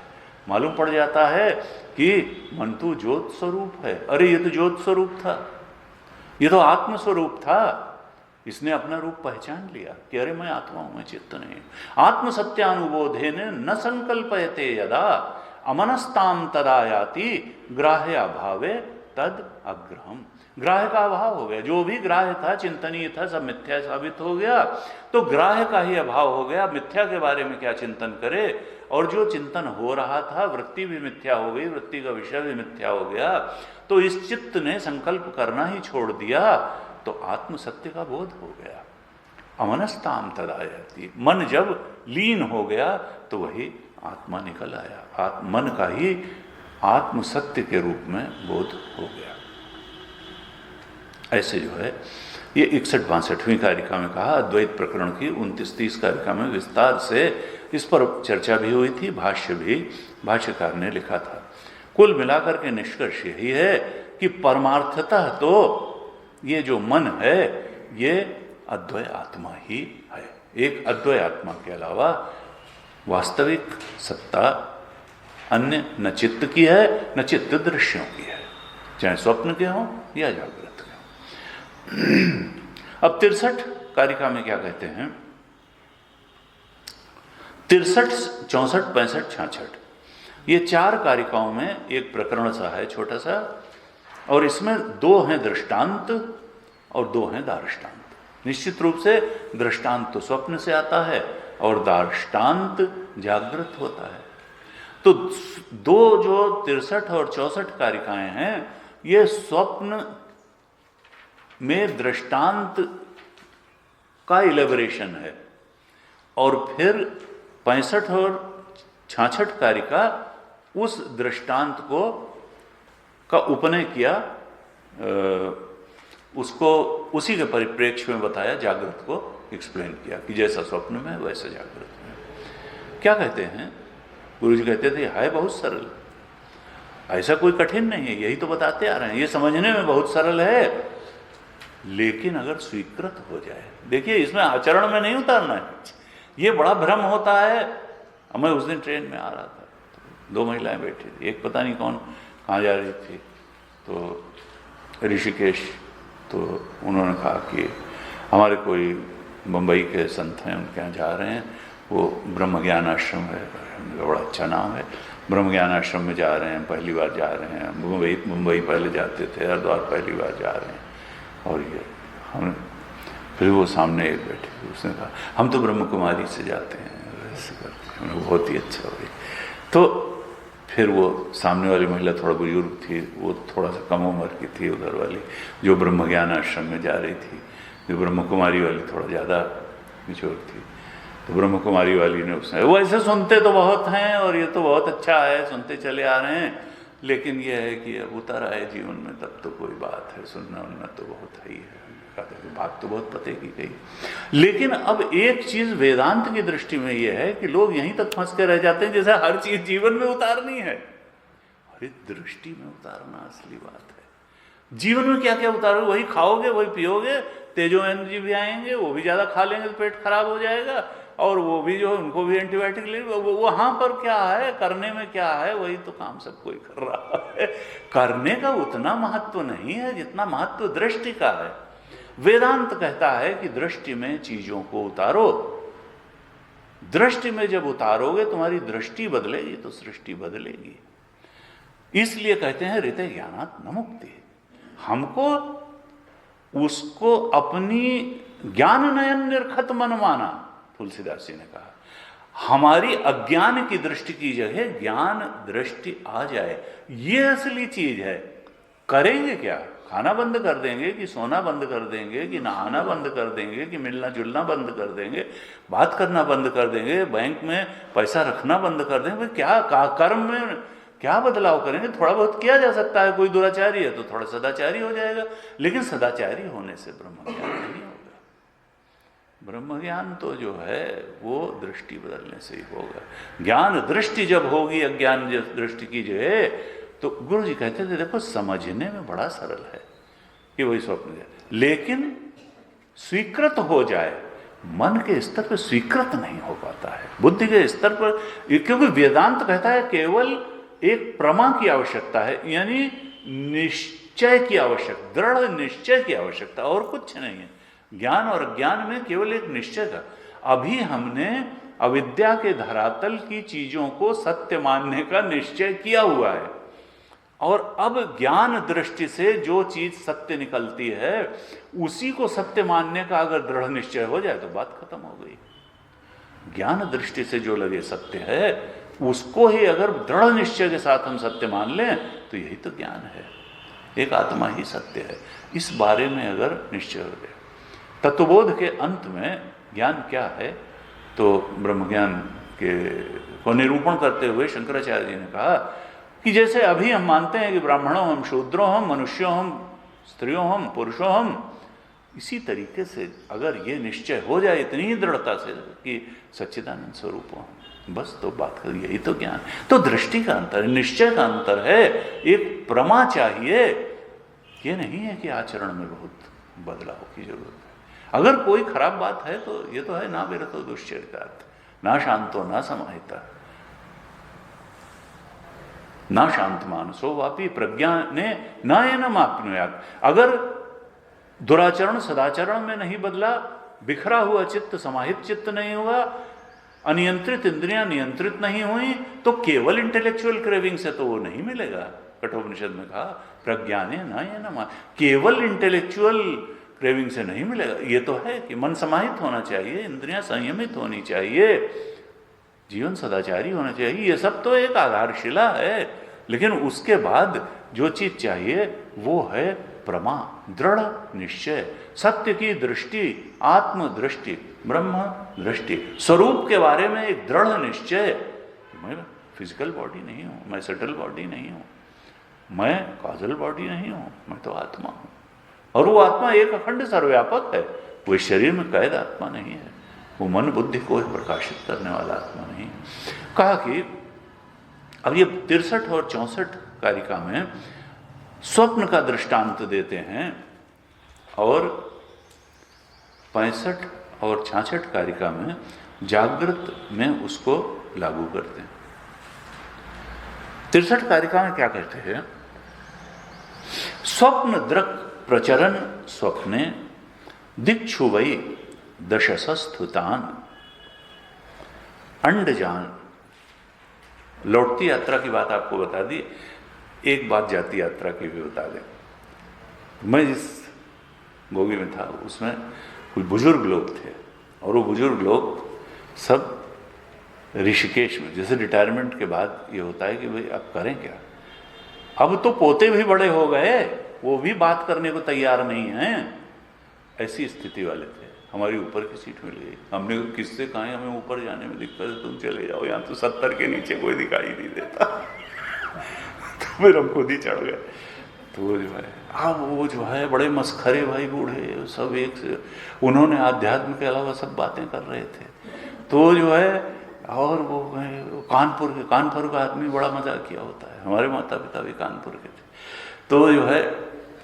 मालूम पड़ जाता है कि मन तो ज्योत स्वरूप है। अरे ये तो ज्योत स्वरूप था, ये तो आत्म स्वरूप था। इसने अपना रूप पहचान लिया कि अरे मैं आत्मा हूं, मैं चित्त नहीं। आत्म सत्यानुबोधे ने न संकल्पयते यदा अमनस्ताम तदा याति ग्राह्य अभावे तद अग्रहम। ग्राह्य का अभाव हो गया, जो भी ग्राह्य था, चिंतनीय था, सब मिथ्या साबित हो गया, तो ग्राह्य का ही अभाव हो गया। मिथ्या के बारे में क्या चिंतन करे, और जो चिंतन हो रहा था वृत्ति भी मिथ्या हो गई, वृत्ति का विषय भी मिथ्या हो गया। तो इस चित्त ने संकल्प करना ही छोड़ दिया, तो आत्म सत्य का बोध हो गया। अमनस्ताम तदायति, मन जब लीन हो गया तो वही आत्मा निकल आया, मन का ही आत्म सत्य के रूप में बोध हो गया। ऐसे जो है ये 61-62वीं कारिका में कहा, अद्वैत प्रकरण की 29-30 कारिका में विस्तार से इस पर चर्चा भी हुई थी, भाष्य भी भाष्यकार ने लिखा था। कुल मिलाकर के निष्कर्ष यही है कि परमार्थतः तो ये जो मन है ये अद्वय आत्मा ही है। एक अद्वय आत्मा के अलावा वास्तविक सत्ता अन्य न चित्त की है न चित्त दृश्यों की है, चाहे स्वप्न के हों या जागृत के हों। अब 63 कारिका में क्या कहते हैं, 63, 64, 65, 66 ये 4 कारिकाओं में एक प्रकरण सा है छोटा सा, और इसमें 2 हैं दृष्टांत और 2 हैं दार्ष्टान्त। निश्चित रूप से दृष्टांत तो स्वप्न से आता है और दार्ष्टान्त जागृत होता है। तो 2 जो 63 और 64 कारिकाएं हैं ये स्वप्न में दृष्टांत का इलेबोरेशन है, और फिर 65 और 66 कारिका उस दृष्टांत को का उपनय किया, उसको उसी के परिप्रेक्ष्य में बताया, जागृत को एक्सप्लेन किया कि जैसा स्वप्न में वैसा जागृत में। क्या कहते हैं गुरु जी, कहते थे है बहुत सरल, ऐसा कोई कठिन नहीं है, यही तो बताते आ रहे हैं, ये समझने में बहुत सरल है, लेकिन अगर स्वीकृत हो जाए, देखिए इसमें आचरण में नहीं उतारना है। ये बड़ा भ्रम होता है। मैं उस दिन ट्रेन में आ रहा था, तो 2 महिलाएं बैठी थी, एक पता नहीं कौन कहाँ जा रही थी, तो ऋषिकेश, तो उन्होंने कहा कि हमारे कोई मुंबई के संत हैं, उनके यहाँ जा रहे हैं, वो ब्रह्म ज्ञान आश्रम है, बड़ा अच्छा नाम है, ब्रह्म ज्ञान आश्रम में जा रहे हैं, पहली बार जा रहे हैं। मुंबई पहले जाते थे, हरिद्वार पहली बार जा रहे हैं। और ये हम, फिर वो सामने एक बैठे, उसने कहा हम तो ब्रह्म कुमारी से जाते हैं, ऐसे करते हैं, बहुत ही अच्छा हुई। तो फिर वो सामने वाली महिला थोड़ा बुजुर्ग थी, वो थोड़ा सा कम उम्र की थी, उधर वाली जो ब्रह्म ज्ञान आश्रम में जा रही थी, जो ब्रह्म कुमारी वाली थोड़ा ज़्यादा मिच्योर थी। तो ब्रह्म कुमारी वाली ने उसने, वो ऐसे सुनते तो बहुत हैं और ये तो बहुत अच्छा है, सुनते चले आ रहे हैं, लेकिन ये है कि अब उतर आए जीवन में तब तो कोई बात है, सुनना उनना तो बहुत है ही है, बात तो बहुत पते की गई। लेकिन अब एक चीज वेदांत की दृष्टि में यह है कि लोग यहीं तक फंस के रह जाते हैं जैसे हर चीज जीवन में उतारनी है। अरे दृष्टि में उतारना असली बात है। जीवन में क्या क्या उतारोगे, वही खाओगे, वही पियोगे, तेजो एनर्जी भी आएंगे, वो भी ज्यादा खा लेंगे तो पेट खराब हो जाएगा, और वो भी जो है उनको भी एंटीबायोटिक ले, वहां पर क्या है, करने में क्या है, वही तो काम सब कोई कर रहा है। करने का उतना महत्व नहीं है जितना महत्व दृष्टि का है। वेदांत कहता है कि दृष्टि में चीजों को उतारो, दृष्टि में जब उतारोगे तुम्हारी दृष्टि बदलेगी तो सृष्टि बदलेगी। इसलिए कहते हैं ऋते ज्ञानात् न मुक्ति। हमको उसको अपनी ज्ञान नयन निर्खत मन माना, तुलसीदास जी ने कहा, हमारी अज्ञान की दृष्टि की जगह ज्ञान दृष्टि आ जाए, ये असली चीज है। करेंगे क्या, खाना बंद कर देंगे कि सोना बंद कर देंगे कि नहाना बंद कर देंगे कि मिलना जुलना बंद कर देंगे, बात करना बंद कर देंगे, बैंक में पैसा रखना बंद कर देंगे? क्या कर्म में क्या बदलाव करेंगे? थोड़ा बहुत किया जा सकता है, कोई दुराचारी है तो थोड़ा सदाचारी हो जाएगा, लेकिन सदाचारी होने से ब्रह्म ज्ञान नहीं होगा। ब्रह्म ज्ञान तो जो है वो दृष्टि बदलने से ही होगा। ज्ञान दृष्टि जब होगी, अज्ञान दृष्टि की जो है, तो गुरु जी कहते थे देखो समझने में बड़ा सरल है कि वही स्वप्न है, लेकिन स्वीकृत हो जाए, मन के स्तर पर स्वीकृत नहीं हो पाता है, बुद्धि के स्तर पर, क्योंकि वेदांत कहता है केवल एक प्रमा की आवश्यकता है, यानी निश्चय की आवश्यकता, दृढ़ निश्चय की आवश्यकता, और कुछ नहीं है। ज्ञान और अज्ञान में केवल एक निश्चय का। अभी हमने अविद्या के धरातल की चीजों को सत्य मानने का निश्चय किया हुआ है, और अब ज्ञान दृष्टि से जो चीज सत्य निकलती है उसी को सत्य मानने का अगर दृढ़ निश्चय हो जाए तो बात खत्म हो गई। ज्ञान दृष्टि से जो लगे सत्य है उसको ही अगर दृढ़ निश्चय के साथ हम सत्य मान लें तो यही तो ज्ञान है, एक आत्मा ही सत्य है। इस बारे में अगर निश्चय हो गया, तत्वबोध के अंत में ज्ञान क्या है, तो ब्रह्म ज्ञान के को निरूपण करते हुए शंकराचार्य जी ने कहा कि जैसे अभी हम मानते हैं कि ब्राह्मणों हम, शूद्रों हम, मनुष्यों हम, स्त्रियों हम, पुरुषों हम, इसी तरीके से अगर ये निश्चय हो जाए इतनी ही दृढ़ता से कि सच्चिदानंद स्वरूप हो, बस तो बात कर, यही तो ज्ञान। तो दृष्टि का अंतर है, निश्चय का अंतर है, एक प्रमा चाहिए। ये नहीं है कि आचरण में बहुत बदलाव की जरूरत है। अगर कोई खराब बात है तो ये तो है, ना विरतो दुश्चरितार्थ, ना शांतो ना समाहिता, ना शांत मानसो वापी प्रज्ञा ने ना ये न मापनुयात। अगर दुराचरण सदाचरण में नहीं बदला, बिखरा हुआ चित्त समाहित चित्त नहीं हुआ, अनियंत्रित इंद्रियां नियंत्रित नहीं हुई, तो केवल इंटेलेक्चुअल क्रेविंग से तो वो नहीं मिलेगा। कठोपनिषद में कहा प्रज्ञा ने ना ये न मान, केवल इंटेलेक्चुअल क्रेविंग से नहीं मिलेगा। ये तो है कि मन समाहित होना चाहिए, इंद्रियां संयमित होनी चाहिए, जीवन सदाचारी होना चाहिए, ये सब तो एक आधारशिला है, लेकिन उसके बाद जो चीज चाहिए वो है प्रमा, दृढ़ निश्चय, सत्य की दृष्टि, आत्म दृष्टि, ब्रह्म दृष्टि, स्वरूप के बारे में एक दृढ़ निश्चय। मैं फिजिकल बॉडी नहीं हूं, मैं सटल बॉडी नहीं हूं, मैं कॉजल बॉडी नहीं हूं, मैं तो आत्मा हूं, और वो आत्मा एक अखंड सर्वव्यापक है, वो शरीर में कैद आत्मा नहीं है, वो मन बुद्धि को प्रकाशित करने वाला आत्मा नहीं है। कहा कि अब ये 63 और 64 कारिका में स्वप्न का दृष्टांत देते हैं, और 65 और 66 कारिका में जागृत में उसको लागू करते हैं। 63 कारिका में क्या कहते हैं? स्वप्न दृक् प्रचरण स्वप्ने दिक्षुवई दशसस्थुतान अंडजान। लौटती यात्रा की बात आपको बता दी, एक बात जाती यात्रा की भी बता दें। मैं जिस बोगी में था उसमें कुछ बुजुर्ग लोग थे, और वो बुजुर्ग लोग सब ऋषिकेश में, जैसे रिटायरमेंट के बाद ये होता है कि भाई अब करें क्या, अब तो पोते भी बड़े हो गए, वो भी बात करने को तैयार नहीं हैं, ऐसी स्थिति वाले थे। हमारी ऊपर की सीट मिल गई, हमने किससे कहा है हमें ऊपर जाने में दिक्कत है, तुम चले जाओ, यहाँ तो 70 के नीचे कोई दिखाई नहीं देता। तो फिर हम खुद ही चढ़ गए। तो वो जो है, अब वो जो है बड़े मस्खरे भाई बूढ़े सब एक से, उन्होंने आध्यात्म के अलावा सब बातें कर रहे थे। तो जो है, और वो कानपुर का आदमी बड़ा मजाक किया होता है, हमारे माता पिता भी कानपुर के थे। तो जो है,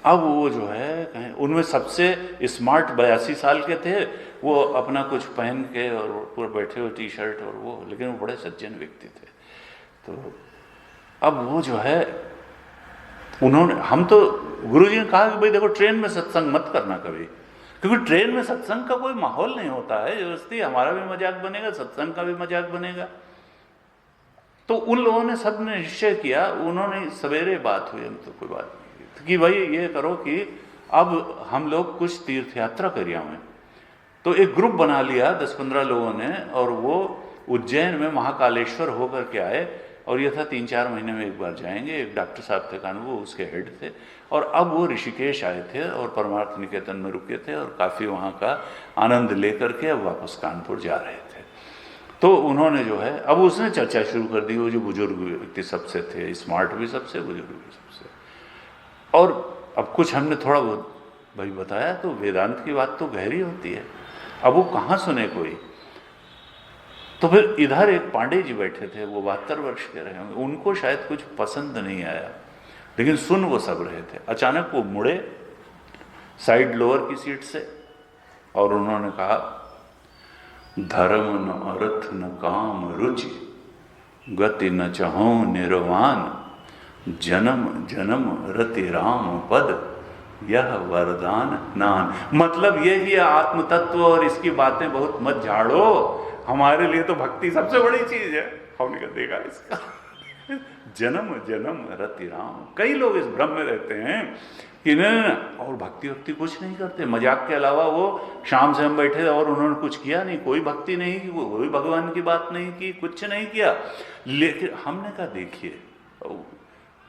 अब वो जो है उनमें सबसे स्मार्ट 82 साल के थे, वो अपना कुछ पहन के और पूरे बैठे हुए टी शर्ट और वो, लेकिन वो बड़े सज्जन व्यक्ति थे। तो अब वो जो है, उन्होंने, हम तो गुरुजी ने कहा कि भाई देखो ट्रेन में सत्संग मत करना कभी, क्योंकि ट्रेन में सत्संग का कोई माहौल नहीं होता है, जबरदस्ती हमारा भी मजाक बनेगा, सत्संग का भी मजाक बनेगा। तो उन लोगों ने सब ने निश्चय किया, उन्होंने सवेरे बात हुई, हम तो कोई बात नहीं कि भाई ये करो कि अब हम लोग कुछ तीर्थ यात्रा कर आए। तो एक ग्रुप बना लिया 10-15 लोगों ने, और वो उज्जैन में महाकालेश्वर होकर के आए, और यह था 3-4 महीने में एक बार जाएंगे। एक डॉक्टर साहब थे कानपुर, वो उसके हेड थे, और अब वो ऋषिकेश आए थे और परमार्थ निकेतन में रुके थे और काफ़ी वहाँ का आनंद लेकर के अब वापस कानपुर जा रहे थे। तो उन्होंने जो है अब उसने चर्चा शुरू कर दी, वो जो बुजुर्ग व्यक्ति सबसे थे, स्मार्ट भी सबसे, बुजुर्ग भी सबसे। और अब कुछ हमने थोड़ा बहुत भाई बताया, तो वेदांत की बात तो गहरी होती है, अब वो कहाँ सुने कोई। तो फिर इधर एक पांडे जी बैठे थे, वो 72 वर्ष के रहे होंगे, उनको शायद कुछ पसंद नहीं आया, लेकिन सुन वो सब रहे थे। अचानक वो मुड़े साइड लोअर की सीट से और उन्होंने कहा, धर्म न अर्थ न काम रुचि, गति न चहो निर्वाण, जन्म जन्म रति राम पद, यह वरदान नान। मतलब ये ही आत्म तत्व और इसकी बातें बहुत मत झाड़ो, हमारे लिए तो भक्ति सबसे बड़ी चीज है। हमने क्या देखा इसका जन्म जन्म रति राम। कई लोग इस भ्रम में रहते हैं कि नहीं, और भक्ति भक्ति कुछ नहीं करते, मजाक के अलावा वो शाम से हम बैठे और उन्होंने कुछ किया नहीं, कोई भक्ति नहीं की, कोई भगवान की बात नहीं की, कुछ नहीं किया। लेकिन हमने कहा देखिए,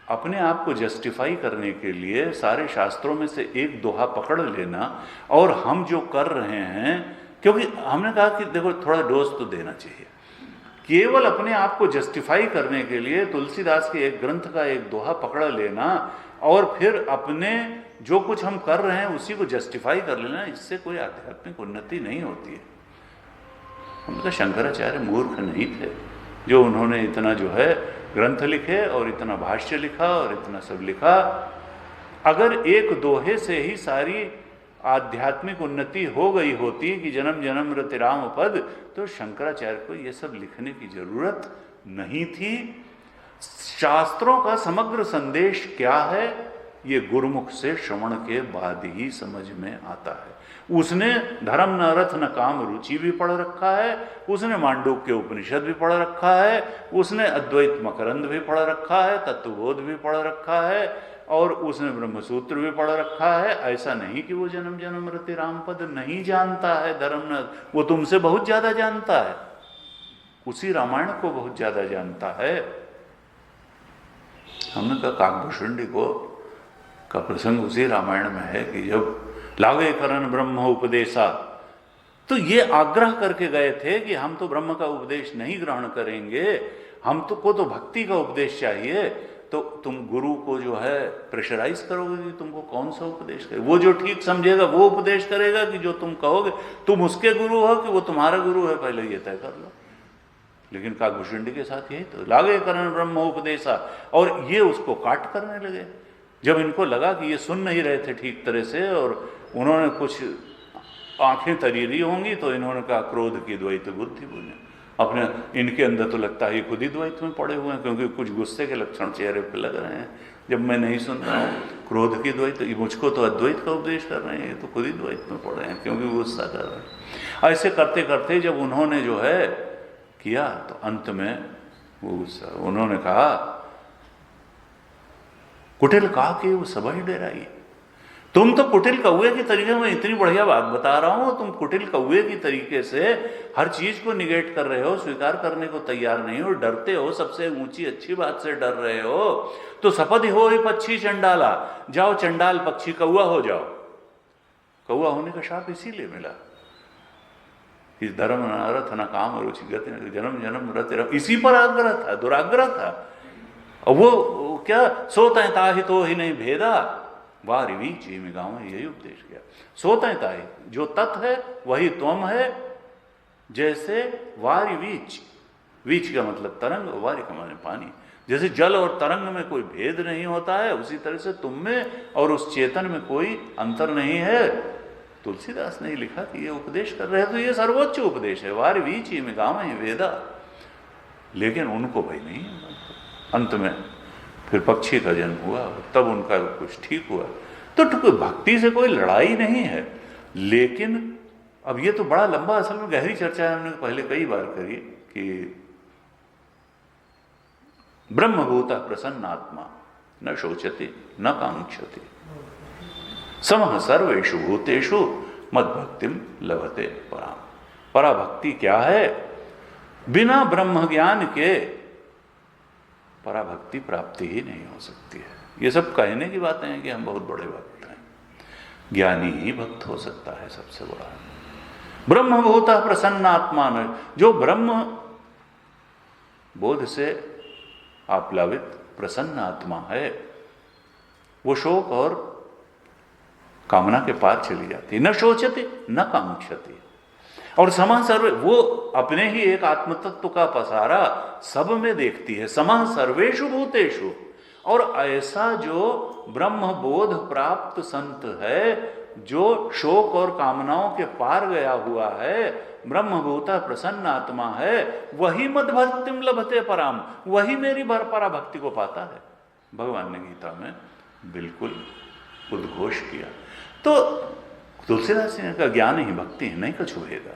अपने आप को जस्टिफाई करने के लिए सारे शास्त्रों में से एक दोहा पकड़ लेना और हम जो कर रहे हैं, क्योंकि हमने कहा कि देखो थोड़ा डोज तो देना चाहिए। केवल अपने आप को जस्टिफाई करने के लिए तुलसीदास के एक ग्रंथ का एक दोहा पकड़ लेना और फिर अपने जो कुछ हम कर रहे हैं उसी को जस्टिफाई कर लेना, इससे कोई आध्यात्मिक उन्नति नहीं होती है। हम तो शंकराचार्य मूर्ख नहीं थे जो उन्होंने इतना जो है ग्रंथ लिखे और इतना भाष्य लिखा और इतना सब लिखा। अगर एक दोहे से ही सारी आध्यात्मिक उन्नति हो गई होती कि जन्म जन्म रति राम पद, तो शंकराचार्य को ये सब लिखने की जरूरत नहीं थी। शास्त्रों का समग्र संदेश क्या है, ये गुरुमुख से श्रवण के बाद ही समझ में आता है। उसने धर्म न अर्थ न काम रुचि भी पढ़ रखा है, उसने मांडूक्य उपनिषद भी पढ़ रखा है, उसने अद्वैत मकरंद भी पढ़ रखा है, तत्वबोध भी पढ़ रखा है, और उसने ब्रह्मसूत्र भी पढ़ रखा है। ऐसा नहीं कि वो जन्म जन्म रति राम पद नहीं जानता है, धर्म न, वो तुमसे बहुत ज्यादा जानता है, उसी रामायण को बहुत ज्यादा जानता है। हमने कहा काकभूषुंडी को का प्रसंग उसी रामायण में है कि जब लागे करन ब्रह्म उपदेशा, तो ये आग्रह करके गए थे कि हम तो ब्रह्म का उपदेश नहीं ग्रहण करेंगे, हम तो को तो भक्ति का उपदेश चाहिए। तो तुम गुरु को जो है प्रेशराइज करोगे कि तुमको कौन सा उपदेश करे, वो जो ठीक समझेगा वो उपदेश करेगा कि जो तुम कहोगे, तुम उसके गुरु हो कि वो तुम्हारा गुरु है, पहले ये तय कर लो। लेकिन काकभूषुंडी के साथ यही तो, लागे करन ब्रह्म उपदेशा, और ये उसको काट करने लगे। जब इनको लगा कि ये सुन नहीं रहे थे ठीक तरह से और उन्होंने कुछ आंखें तरीरी होंगी, तो इन्होंने कहा क्रोध की द्वैत बुद्धि बोले। अपने इनके अंदर तो लगता है खुद ही द्वैत में पड़े हुए हैं, क्योंकि कुछ गुस्से के लक्षण चेहरे पे लग रहे हैं जब मैं नहीं सुन रहा हूँ। क्रोध की द्वैत, मुझको तो अद्वैत का उपदेश कर रहे हैं, ये तो खुद ही द्वैत में पड़े हैं क्योंकि गुस्सा कर रहे हैं। ऐसे करते करते जब उन्होंने जो है किया, तो अंत में वो गुस्सा, उन्होंने कहा कुटिल कहा कि वो सब ही डराई। तुम तो कुटिल कौए की तरीके में इतनी बढ़िया बात बता रहा हूं, तुम कुटिल कौए की तरीके से हर चीज को निगेट कर रहे हो, स्वीकार करने को तैयार नहीं हो, डरते हो, सबसे ऊंची अच्छी बात से डर रहे हो। तो सपदि हो ही पक्षी चंडाला, जाओ चंडाल पक्षी कौआ हो जाओ। कौआ होने का शाप इसीलिए मिला, इस धर्म न अर्थ न काम रुचि गति न जन्म जन्म रति, इसी पर आग्रह था, दुराग्रह था। और वो क्या सोता है ताहि तो ही नहीं भेदा, वारी वीच में गाँव में यही उपदेश किया। सोता है ताहि, जो तत् है वही त्वम है। जैसे वारी वीच, वीच का मतलब तरंग, वारी का मतलब पानी। जैसे जल और तरंग में कोई भेद नहीं होता है, उसी तरह से तुम में और उस चेतन में कोई अंतर नहीं है। तुलसीदास ने लिखा कि ये उपदेश कर रहे हैं, तो ये सर्वोच्च उपदेश है, वारी वीच में गाँव में वेदा। लेकिन उनको भाई नहीं, अंत में फिर पक्षी का जन्म हुआ, तब उनका कुछ ठीक हुआ। तो भक्ति से कोई लड़ाई नहीं है। लेकिन अब ये तो बड़ा लंबा, असल में गहरी चर्चा है, हमने पहले कई बार करी कि ब्रह्मभूता प्रसन्नात्मा न शोचति न कांक्षति, समः सर्वेषु भूतेषु मद्भक्तिम लभते पराम। पराभक्ति क्या है? बिना ब्रह्म ज्ञान के पराभक्ति प्राप्ति ही नहीं हो सकती है। ये सब कहने की बातें हैं कि हम बहुत बड़े भक्त हैं। ज्ञानी ही भक्त हो सकता है सबसे बड़ा। ब्रह्मभूतः प्रसन्नात्मा, जो ब्रह्म बोध से आप्लावित प्रसन्न आत्मा है, वो शोक और कामना के पार चली जाती, न शोचती न कांक्षती। और समः सर्वे, वो अपने ही एक आत्मतत्व का पसारा सब में देखती है। समः सर्वेषु भूतेषु, और ऐसा जो ब्रह्म बोध प्राप्त संत है, जो शोक और कामनाओं के पार गया हुआ है, ब्रह्मभूता प्रसन्न आत्मा है, वही मद भक्तिम लभते पराम, वही मेरी परा भक्ति को पाता है। भगवान ने गीता में बिल्कुल उद्घोष किया। तो तुलसीदास जी ने कहा ज्ञान ही भक्ति है, नहीं कुछ भेद।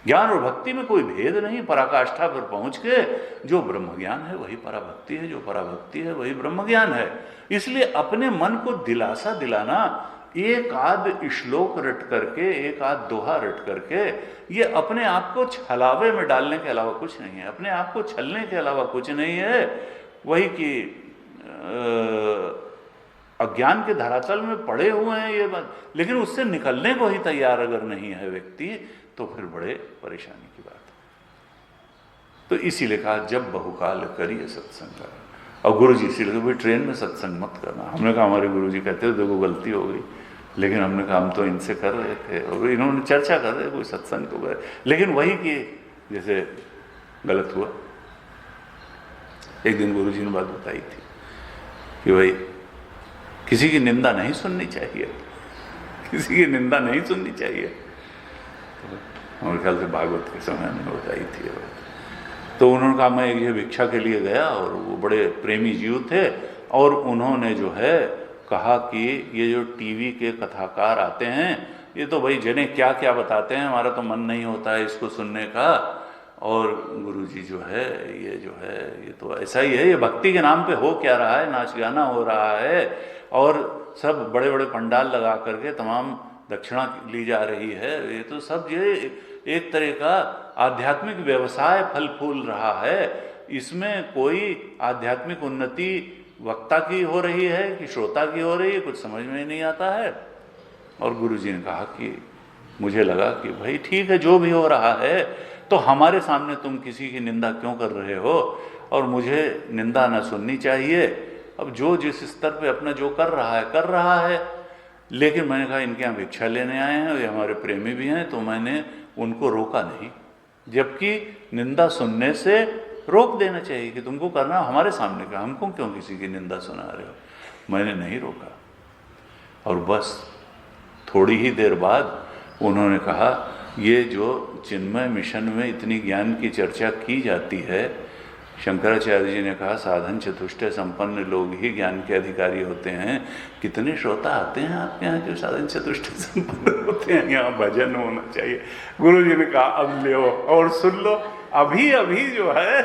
ज्ञान और भक्ति में कोई भेद नहीं। पराकाष्ठा पर पहुंच के जो ब्रह्म ज्ञान है वही पराभक्ति है, जो पराभक्ति है वही ब्रह्म ज्ञान है। इसलिए अपने मन को दिलासा दिलाना, एक आध श्लोक रट करके, एक आध दोहा रट करके, ये अपने आप को छलावे में डालने के अलावा कुछ नहीं है, अपने आप को छलने के अलावा कुछ नहीं है। वही कि अज्ञान के धरातल में पड़े हुए हैं ये बात, लेकिन उससे निकलने को ही तैयार अगर नहीं है व्यक्ति, तो फिर बड़े परेशानी की बात है। तो इसीलिए कहा जब बहुकाल करिए सत्संग। और गुरु जी इसीलिए भाई ट्रेन में सत्संग मत करना। हमने कहा हमारे गुरु जी कहते थे देखो गलती हो गई, लेकिन हमने कहा हम तो इनसे कर रहे थे और इन्होंने चर्चा कर रहे कोई सत्संग तो गए, लेकिन वही कि जैसे गलत हुआ। एक दिन गुरु जी ने बात बताई थी कि भाई किसी की निंदा नहीं सुननी चाहिए, किसी की निंदा नहीं सुननी चाहिए। तो मेरे ख्याल से भागवत के समय में बताई थी। तो उन्होंने कहा मैं ये भिक्षा के लिए गया और वो बड़े प्रेमी जीव थे, और उन्होंने जो है कहा कि ये जो टीवी के कथाकार आते हैं ये तो भाई जने क्या क्या बताते हैं, हमारा तो मन नहीं होता है इसको सुनने का। और गुरुजी जो है ये तो ऐसा ही है, ये भक्ति के नाम पे हो क्या रहा है, नाच गाना हो रहा है और सब बड़े बड़े पंडाल लगा करके तमाम दक्षिणा ली जा रही है। ये तो सब ये एक तरह का आध्यात्मिक व्यवसाय फल फूल रहा है। इसमें कोई आध्यात्मिक उन्नति वक्ता की हो रही है कि श्रोता की हो रही है, कुछ समझ में ही नहीं आता है। और गुरुजी ने कहा कि मुझे लगा कि भाई ठीक है जो भी हो रहा है, तो हमारे सामने तुम किसी की निंदा क्यों कर रहे हो, और मुझे निंदा ना सुननी चाहिए। अब जो जिस स्तर पे अपना जो कर रहा है। लेकिन मैंने कहा इनके यहाँ भिक्षा लेने आए हैं, ये हमारे प्रेमी भी हैं, तो मैंने उनको रोका नहीं, जबकि निंदा सुनने से रोक देना चाहिए कि तुमको करना हमारे सामने का, हमको क्यों किसी की निंदा सुना रहे हो। मैंने नहीं रोका। और बस थोड़ी ही देर बाद उन्होंने कहा ये जो चिन्मय मिशन में इतनी ज्ञान की चर्चा की जाती है, शंकराचार्य जी ने कहा साधन चतुष्टय संपन्न लोग ही ज्ञान के अधिकारी होते हैं। कितने श्रोता आते हैं आपके यहाँ जो साधन चतुष्टय संपन्न होते हैं, यहाँ भजन होना चाहिए। गुरु जी ने कहा अब ले और सुन लो। अभी अभी जो है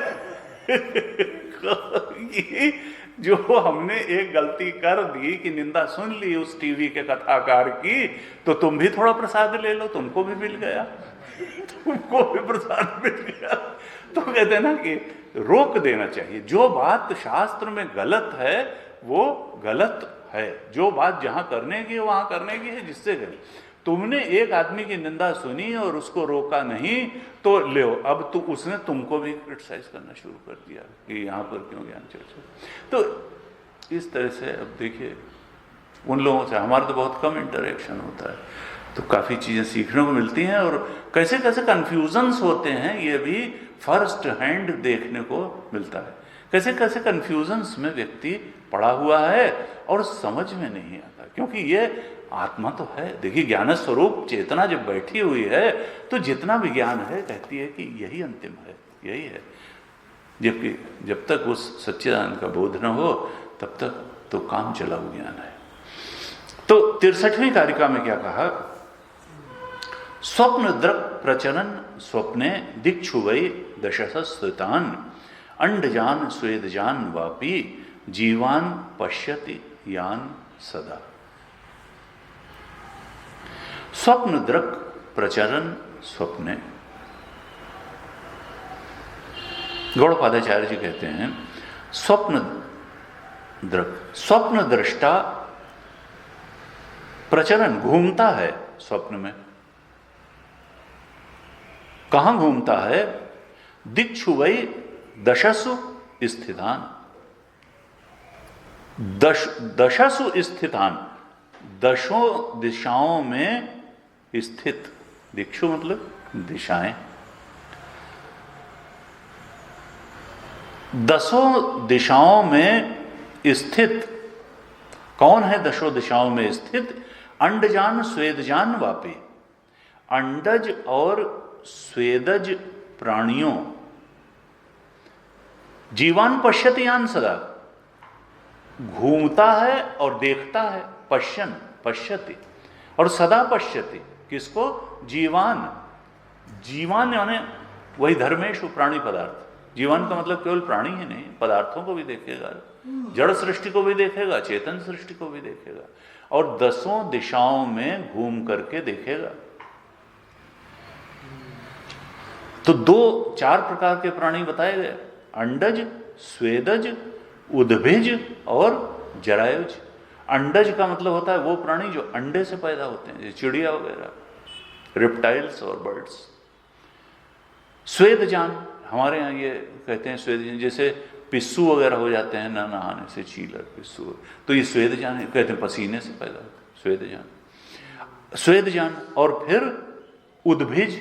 जो हमने एक गलती कर दी कि निंदा सुन ली उस टीवी के कथाकार की, तो तुम भी थोड़ा प्रसाद ले लो, तुमको भी मिल गया, तुमको भी प्रसाद मिल गया। तो कहते हैं ना कि रोक देना चाहिए। जो बात शास्त्र में गलत है वो गलत है, जो बात जहां करने की है वहां करने की है, जिससे गलत। तुमने एक आदमी की निंदा सुनी और उसको रोका नहीं, तो ले अब तो उसने तुमको भी क्रिटिसाइज करना शुरू कर दिया कि यहाँ पर क्यों ज्ञान चर्चा। तो इस तरह से अब देखिए उन लोगों से हमारा तो बहुत कम इंटरेक्शन होता है, तो काफ़ी चीज़ें सीखने को मिलती हैं। और कैसे कैसे कन्फ्यूजन्स होते हैं ये भी फर्स्ट हैंड देखने को मिलता है। कैसे कैसे कन्फ्यूजन्स में व्यक्ति पड़ा हुआ है और समझ में नहीं आता, क्योंकि ये आत्मा तो है। देखिए ज्ञान स्वरूप चेतना जब बैठी हुई है तो जितना भी ज्ञान है कहती है कि यही अंतिम है, यही है। जबकि जब तक उस सच्चिदानंद का बोध न हो तब तक तो काम चलाऊ ज्ञान है। तो 63वीं कारिका में क्या कहा, स्वप्न द्रक प्रचलन स्वप्ने दिक्षुवै दशसस्तान अंडजान स्वेदजान वापी जीवान पश्यति यान सदा। स्वप्न द्रक प्रचलन स्वप्ने, गौड़पादाचार्य जी कहते हैं स्वप्न दृष्टा प्रचलन घूमता है स्वप्न में। कहां घूमता है? दिक्षु वै दशसु स्थितान, दशसु स्थितान, दशों दिशाओं में स्थित। दिक्षु मतलब दिशाएं। दसों दिशाओं में स्थित। कौन है दशों दिशाओं में स्थित? अंडजान स्वेदजान वापी। अंडज और स्वेदज प्राणियों। जीवान पश्यतियान सदा, घूमता है और देखता है। पश्यन पश्यति और सदा पश्यति। किसको? जीवान। जीवान यानी वही धर्मेशु प्राणी पदार्थ। जीवान का मतलब केवल प्राणी ही नहीं, पदार्थों को भी देखेगा, जड़ सृष्टि को भी देखेगा, चेतन सृष्टि को भी देखेगा, और दसों दिशाओं में घूम करके देखेगा। तो दो चार प्रकार के प्राणी बताए गए, अंडज, स्वेदज, उद्भिज और जरायुज। अंडज का मतलब होता है वो प्राणी जो अंडे से पैदा होते हैं, जैसे चिड़िया वगैरह, रिप्टाइल्स और बर्ड्स। स्वेदजान, हमारे यहाँ ये कहते हैं स्वेदजान, जैसे पिस्सू वगैरह हो जाते हैं ना नहाने से, चीलर पिस्सू, तो ये स्वेदजान कहते हैं, पसीने से पैदा होते हैं स्वेदजान। स्वेदजान। और फिर उद्भिज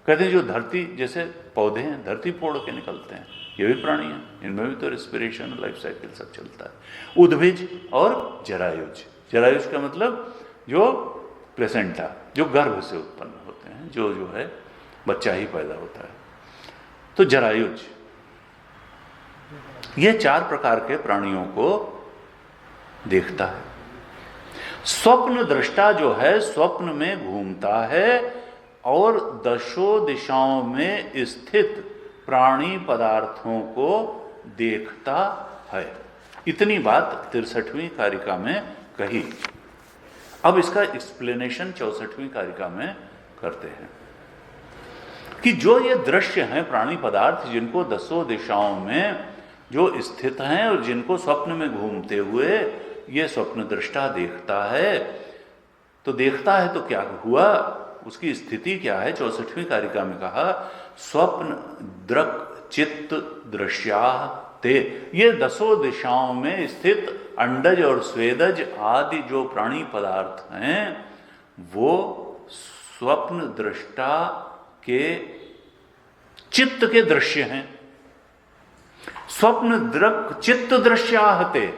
कहते हैं जो धरती, जैसे पौधे हैं धरती फोड़ के निकलते हैं, ये भी प्राणी हैं, इनमें भी तो रेस्पिरेशन लाइफ साइकिल सब चलता है। उद्भिज और जरायुज। जरायुज का मतलब जो प्लेसेंटा, जो गर्भ से उत्पन्न होते हैं, जो है बच्चा ही पैदा होता है, तो जरायुज। ये चार प्रकार के प्राणियों को देखता है। स्वप्न दृष्टा जो है स्वप्न में घूमता है और दशों दिशाओं में स्थित प्राणी पदार्थों को देखता है। इतनी बात 63वीं कारिका में कही। अब इसका एक्सप्लेनेशन 64वीं कारिका में करते हैं कि जो ये दृश्य हैं प्राणी पदार्थ, जिनको दसों दिशाओं में जो स्थित हैं और जिनको स्वप्न में घूमते हुए ये स्वप्न दृष्टा देखता है, तो देखता है तो क्या हुआ, उसकी स्थिति क्या है? 64वीं कारिका में कहा स्वप्न दृक् चित्त दृश्या ते। ये दसों दिशाओं में स्थित अंडज और स्वेदज आदि जो प्राणी पदार्थ हैं वो स्वप्न दृष्टा के चित्त के दृश्य हैं। स्वप्न दृक् चित्त दृश्याहते,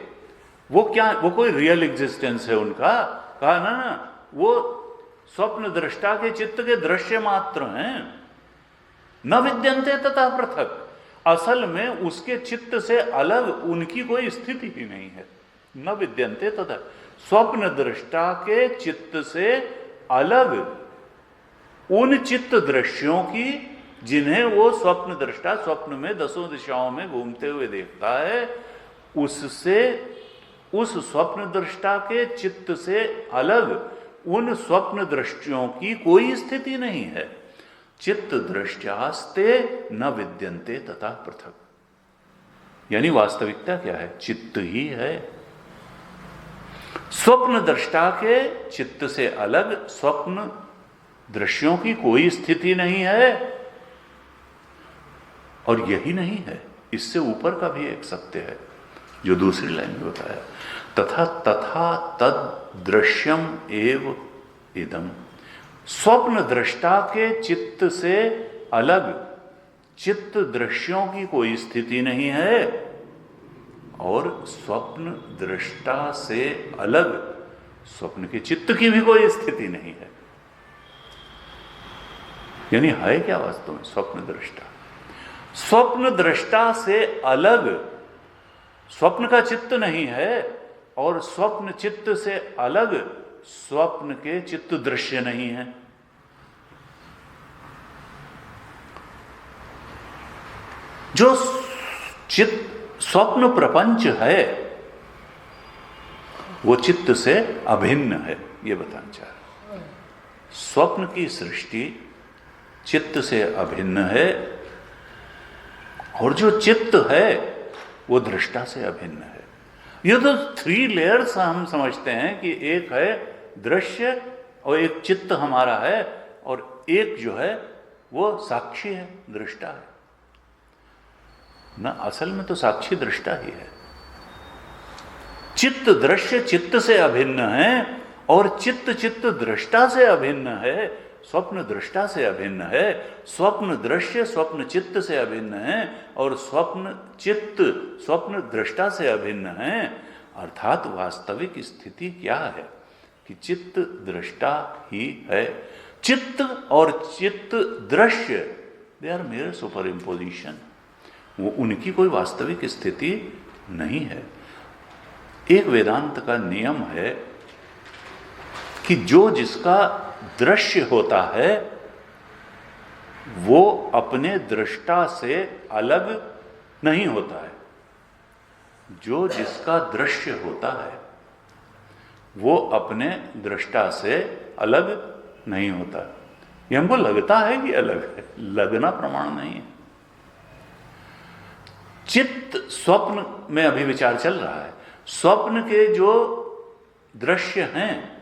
वो क्या, वो कोई रियल एग्जिस्टेंस है उनका? कहा ना, वो स्वप्न दृष्टा के चित्त के दृश्य मात्र हैं। न विद्यन्ते तथा पृथक, असल में उसके चित्त से अलग उनकी कोई स्थिति ही नहीं है। न विद्यन्ते तथा, स्वप्न दृष्टा के चित्त से अलग उन चित्त दृश्यों की जिन्हें वो स्वप्न दृष्टा स्वप्न में दसों दिशाओं में घूमते हुए देखता है, उससे, उस स्वप्न दृष्टा के चित्त से अलग उन स्वप्न दृष्टियों की कोई स्थिति नहीं है। चित्त दृष्टास्ते न विद्यन्ते तथा पृथक, यानी वास्तविकता क्या है? चित्त ही है। स्वप्न दृष्टा के चित्त से अलग स्वप्न दृश्यों की कोई स्थिति नहीं है। और यही नहीं है, इससे ऊपर का भी एक सत्य है जो दूसरी लाइन में बताया, तथा तथा तद दृश्यम एव इदम। स्वप्न दृष्टा के चित्त से अलग चित्त दृश्यों की कोई स्थिति नहीं है और स्वप्न दृष्टा से अलग स्वप्न के चित्त की भी कोई स्थिति नहीं है। यानी है क्या वास्तव में स्वप्न दृष्टा? स्वप्न दृष्टा से अलग स्वप्न का चित्त नहीं है और स्वप्न चित्त से अलग स्वप्न के चित्त दृश्य नहीं है। जो चित्त स्वप्न प्रपंच है वो चित्त से अभिन्न है, ये बताना चाह रहा। स्वप्न की सृष्टि चित्त से अभिन्न है और जो चित्त है वो दृष्टा से अभिन्न है। ये तो 3 लेयर्स हम समझते हैं कि एक है दृश्य और एक चित्त हमारा है और एक जो है वो साक्षी है, दृष्टा है ना। असल में तो साक्षी दृष्टा ही है। चित्त दृश्य चित्त से अभिन्न है और चित्त चित्त दृष्टा से अभिन्न है, स्वप्न दृष्टा से अभिन्न है, स्वप्न दृश्य स्वप्न चित्त से अभिन्न है और स्वप्न चित्त स्वप्न दृष्टा से अभिन्न है। अर्थात वास्तविक स्थिति क्या है कि चित्त दृष्टा ही है। चित्त और चित्त दृश्य they are mere superimposition, वो उनकी कोई वास्तविक स्थिति नहीं है। एक वेदांत का नियम है कि जो जिसका दृश्य होता है वो अपने दृष्टा से अलग नहीं होता है। जो जिसका दृश्य होता है वो अपने दृष्टा से अलग नहीं होता। ये हमको लगता है कि अलग है, लगना प्रमाण नहीं है। चित्त स्वप्न में अभी विचार चल रहा है। स्वप्न के जो दृश्य हैं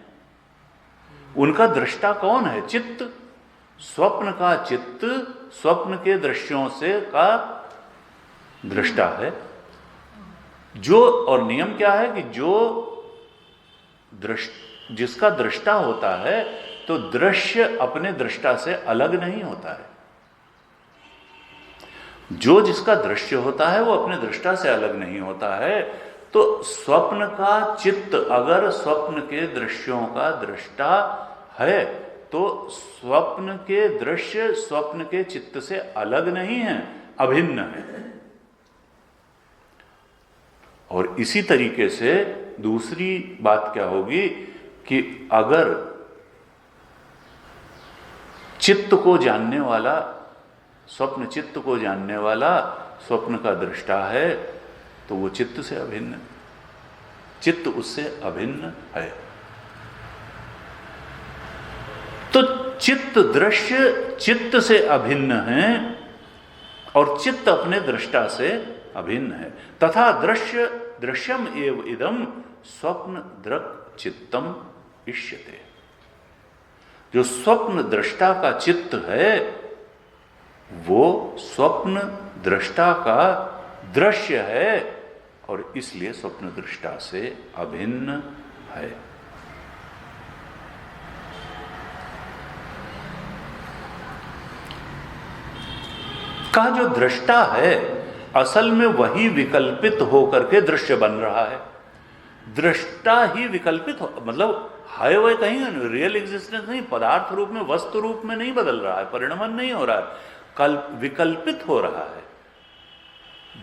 उनका दृष्टा कौन है? चित्त। स्वप्न का चित्त स्वप्न के दृश्यों से का दृष्टा है। जो और नियम क्या है कि जो जिसका दृष्टा होता है तो दृश्य अपने दृष्टा से अलग नहीं होता है। जो जिसका दृश्य होता है वो अपने दृष्टा से अलग नहीं होता है। तो स्वप्न का चित्त अगर स्वप्न के दृश्यों का दृष्टा है तो स्वप्न के दृश्य स्वप्न के चित्त से अलग नहीं है, अभिन्न है। और इसी तरीके से दूसरी बात क्या होगी कि अगर चित्त को जानने वाला, स्वप्न चित्त को जानने वाला स्वप्न का दृष्टा है तो वो चित्त से अभिन्न, चित्त उससे अभिन्न है। तो चित्त दृश्य चित्त से अभिन्न है और चित्त अपने दृष्टा से अभिन्न है। तथा दृश्य दृश्यम एव इदम स्वप्न दृक् चित्तम इष्यते। जो स्वप्न दृष्टा का चित्त है वो स्वप्न दृष्टा का दृश्य है और इसलिए स्वप्न दृष्टा से अभिन्न है। का जो दृष्टा है असल में वही विकल्पित होकर के दृश्य बन रहा है। दृष्टा ही विकल्पित हो, मतलब है वह कहीं रियल एग्जिस्टेंस नहीं, पदार्थ रूप में वस्तु रूप में नहीं बदल रहा है, परिणमन नहीं हो रहा है, विकल्पित हो रहा है।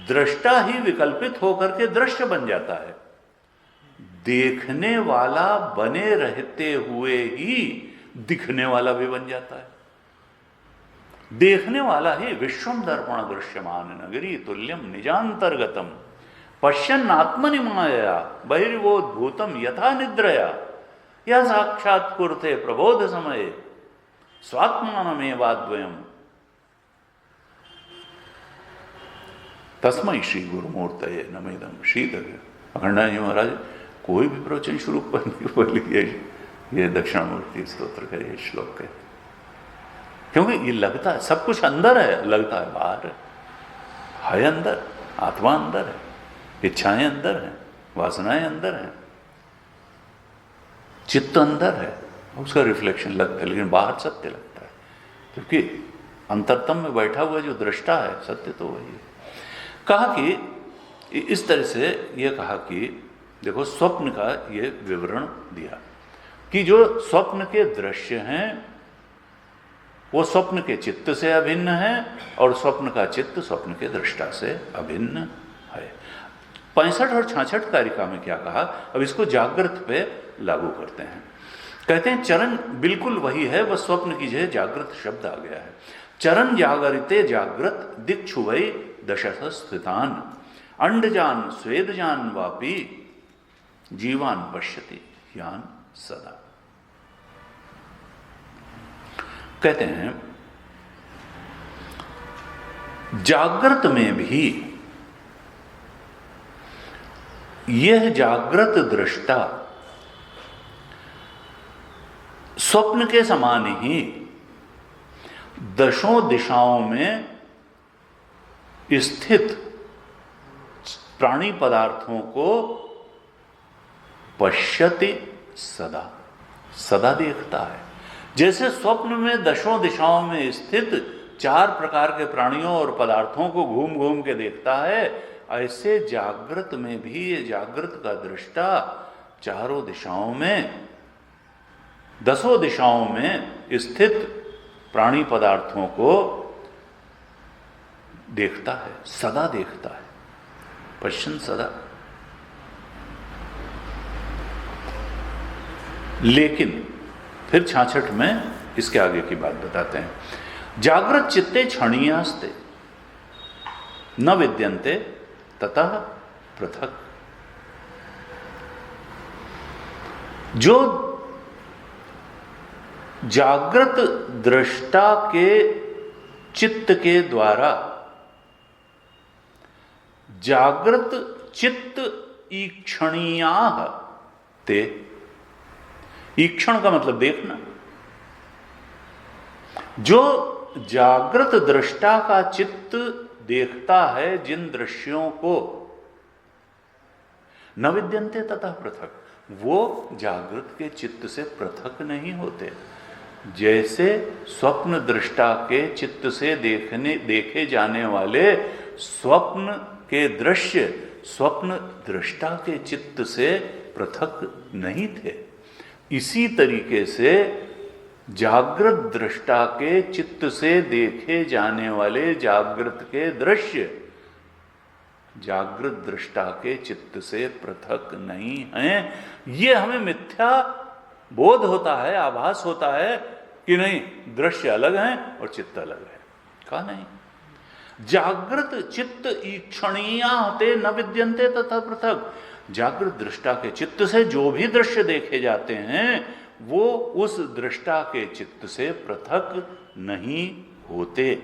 दृष्टा ही विकल्पित होकर के दृश्य बन जाता है। देखने वाला बने रहते हुए ही दिखने वाला भी बन जाता है। देखने वाला ही विश्वम दर्पण दृश्यमान नगरी तुल्यम निजांतर्गतम पश्यन् आत्मनि मायया बहिर्वोद्भूतम यथा निद्रया यह साक्षात कुरुते प्रबोध समये स्वात्मानमेवाद्वयम् तस्मै श्री गुरुमूर्तये नमेदं श्रीधर। अखंडानंद जी महाराज कोई भी प्रवचन शुरू करने के पहले ये दक्षिणामूर्ति स्तोत्र का ये श्लोक है, क्योंकि ये लगता है सब कुछ अंदर है, लगता है बाहर है अंदर, आत्मा अंदर है, इच्छाएं अंदर हैं, वासनाएं अंदर हैं, चित्त अंदर है, उसका रिफ्लेक्शन लगता है, लेकिन बाहर सत्य लगता है, क्योंकि अंतरतम में बैठा हुआ जो दृष्टा है सत्य तो वही है। कहा कि इस तरह से ये कहा कि देखो स्वप्न का ये विवरण दिया कि जो स्वप्न के दृश्य हैं वो स्वप्न के चित्त से अभिन्न है और स्वप्न का चित्त स्वप्न के दृष्टा से अभिन्न है। 65 और 66 कारिका में क्या कहा, अब इसको जागृत पे लागू करते हैं। कहते हैं चरण बिल्कुल वही है, वह स्वप्न की जगह जागृत शब्द आ गया है। चरण जागरिते जागृत दिक्षुवै दशस स्थितान अंडजान स्वेदजान वापी जीवान पश्यति यान सदा। कहते हैं जागृत में भी यह जागृत दृष्टा स्वप्न के समान ही दशों दिशाओं में स्थित प्राणी पदार्थों को पश्यति सदा, सदा देखता है। जैसे स्वप्न में दशों दिशाओं में स्थित 4 प्रकार के प्राणियों और पदार्थों को घूम घूम के देखता है, ऐसे जागृत में भी ये जागृत का दृष्टा चारों दिशाओं में, दसों दिशाओं में स्थित प्राणी पदार्थों को देखता है, सदा देखता है। पश्चिम सदा। लेकिन फिर 66 में इसके आगे की बात बताते हैं। जागृत चित्ते क्षणीयास्ते न विद्यन्ते ततः पृथक। जो जागृत दृष्टा के चित्त के द्वारा जागृत चित्त ईक्षणीया ते, ईक्षण का मतलब देखना, जो जागृत दृष्टा का चित्त देखता है जिन दृश्यों को, न विद्यन्ते ततः पृथक, वो जागृत के चित्त से पृथक नहीं होते। जैसे स्वप्न दृष्टा के चित्त से देखे जाने वाले स्वप्न के दृश्य स्वप्न दृष्टा के चित्त से पृथक नहीं थे, इसी तरीके से जागृत दृष्टा के चित्त से देखे जाने वाले जागृत के दृश्य जागृत दृष्टा के चित्त से पृथक नहीं हैं। ये हमें मिथ्या बोध होता है, आभास होता है कि नहीं दृश्य अलग हैं और चित्त अलग है। कहा नहीं, जागृत चित्त ईक्षणीया होते न विद्यन्ते तथा पृथक। जागृत दृष्टा के चित्त से जो भी दृश्य देखे जाते हैं वो उस दृष्टा के चित्त से पृथक नहीं होते,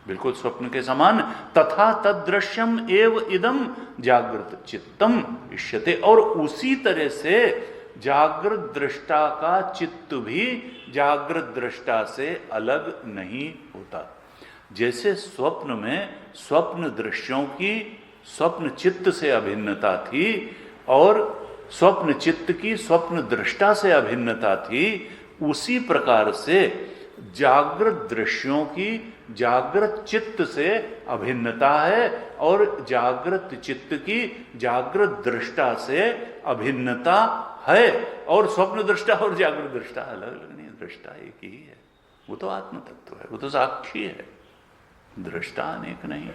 बिल्कुल स्वप्न के समान। तथा तदृश्यम एव इदम जागृत चित्तम इष्यते, और उसी तरह से जागृत दृष्टा का चित्त भी जागृत दृष्टा से अलग नहीं होता। जैसे स्वप्न में स्वप्न दृश्यों की स्वप्न चित्त से अभिन्नता थी और स्वप्न चित्त की स्वप्न दृष्टा से अभिन्नता थी, उसी प्रकार से जागृत दृश्यों की जागृत चित्त से अभिन्नता है और जागृत चित्त की जागृत दृष्टा से अभिन्नता है। और स्वप्न दृष्टा और जागृत दृष्टा अलग अलग नहीं, दृष्टा एक ही है। वो तो आत्म तत्व है, वो तो साक्षी है, दृष्टा अनेक नहीं।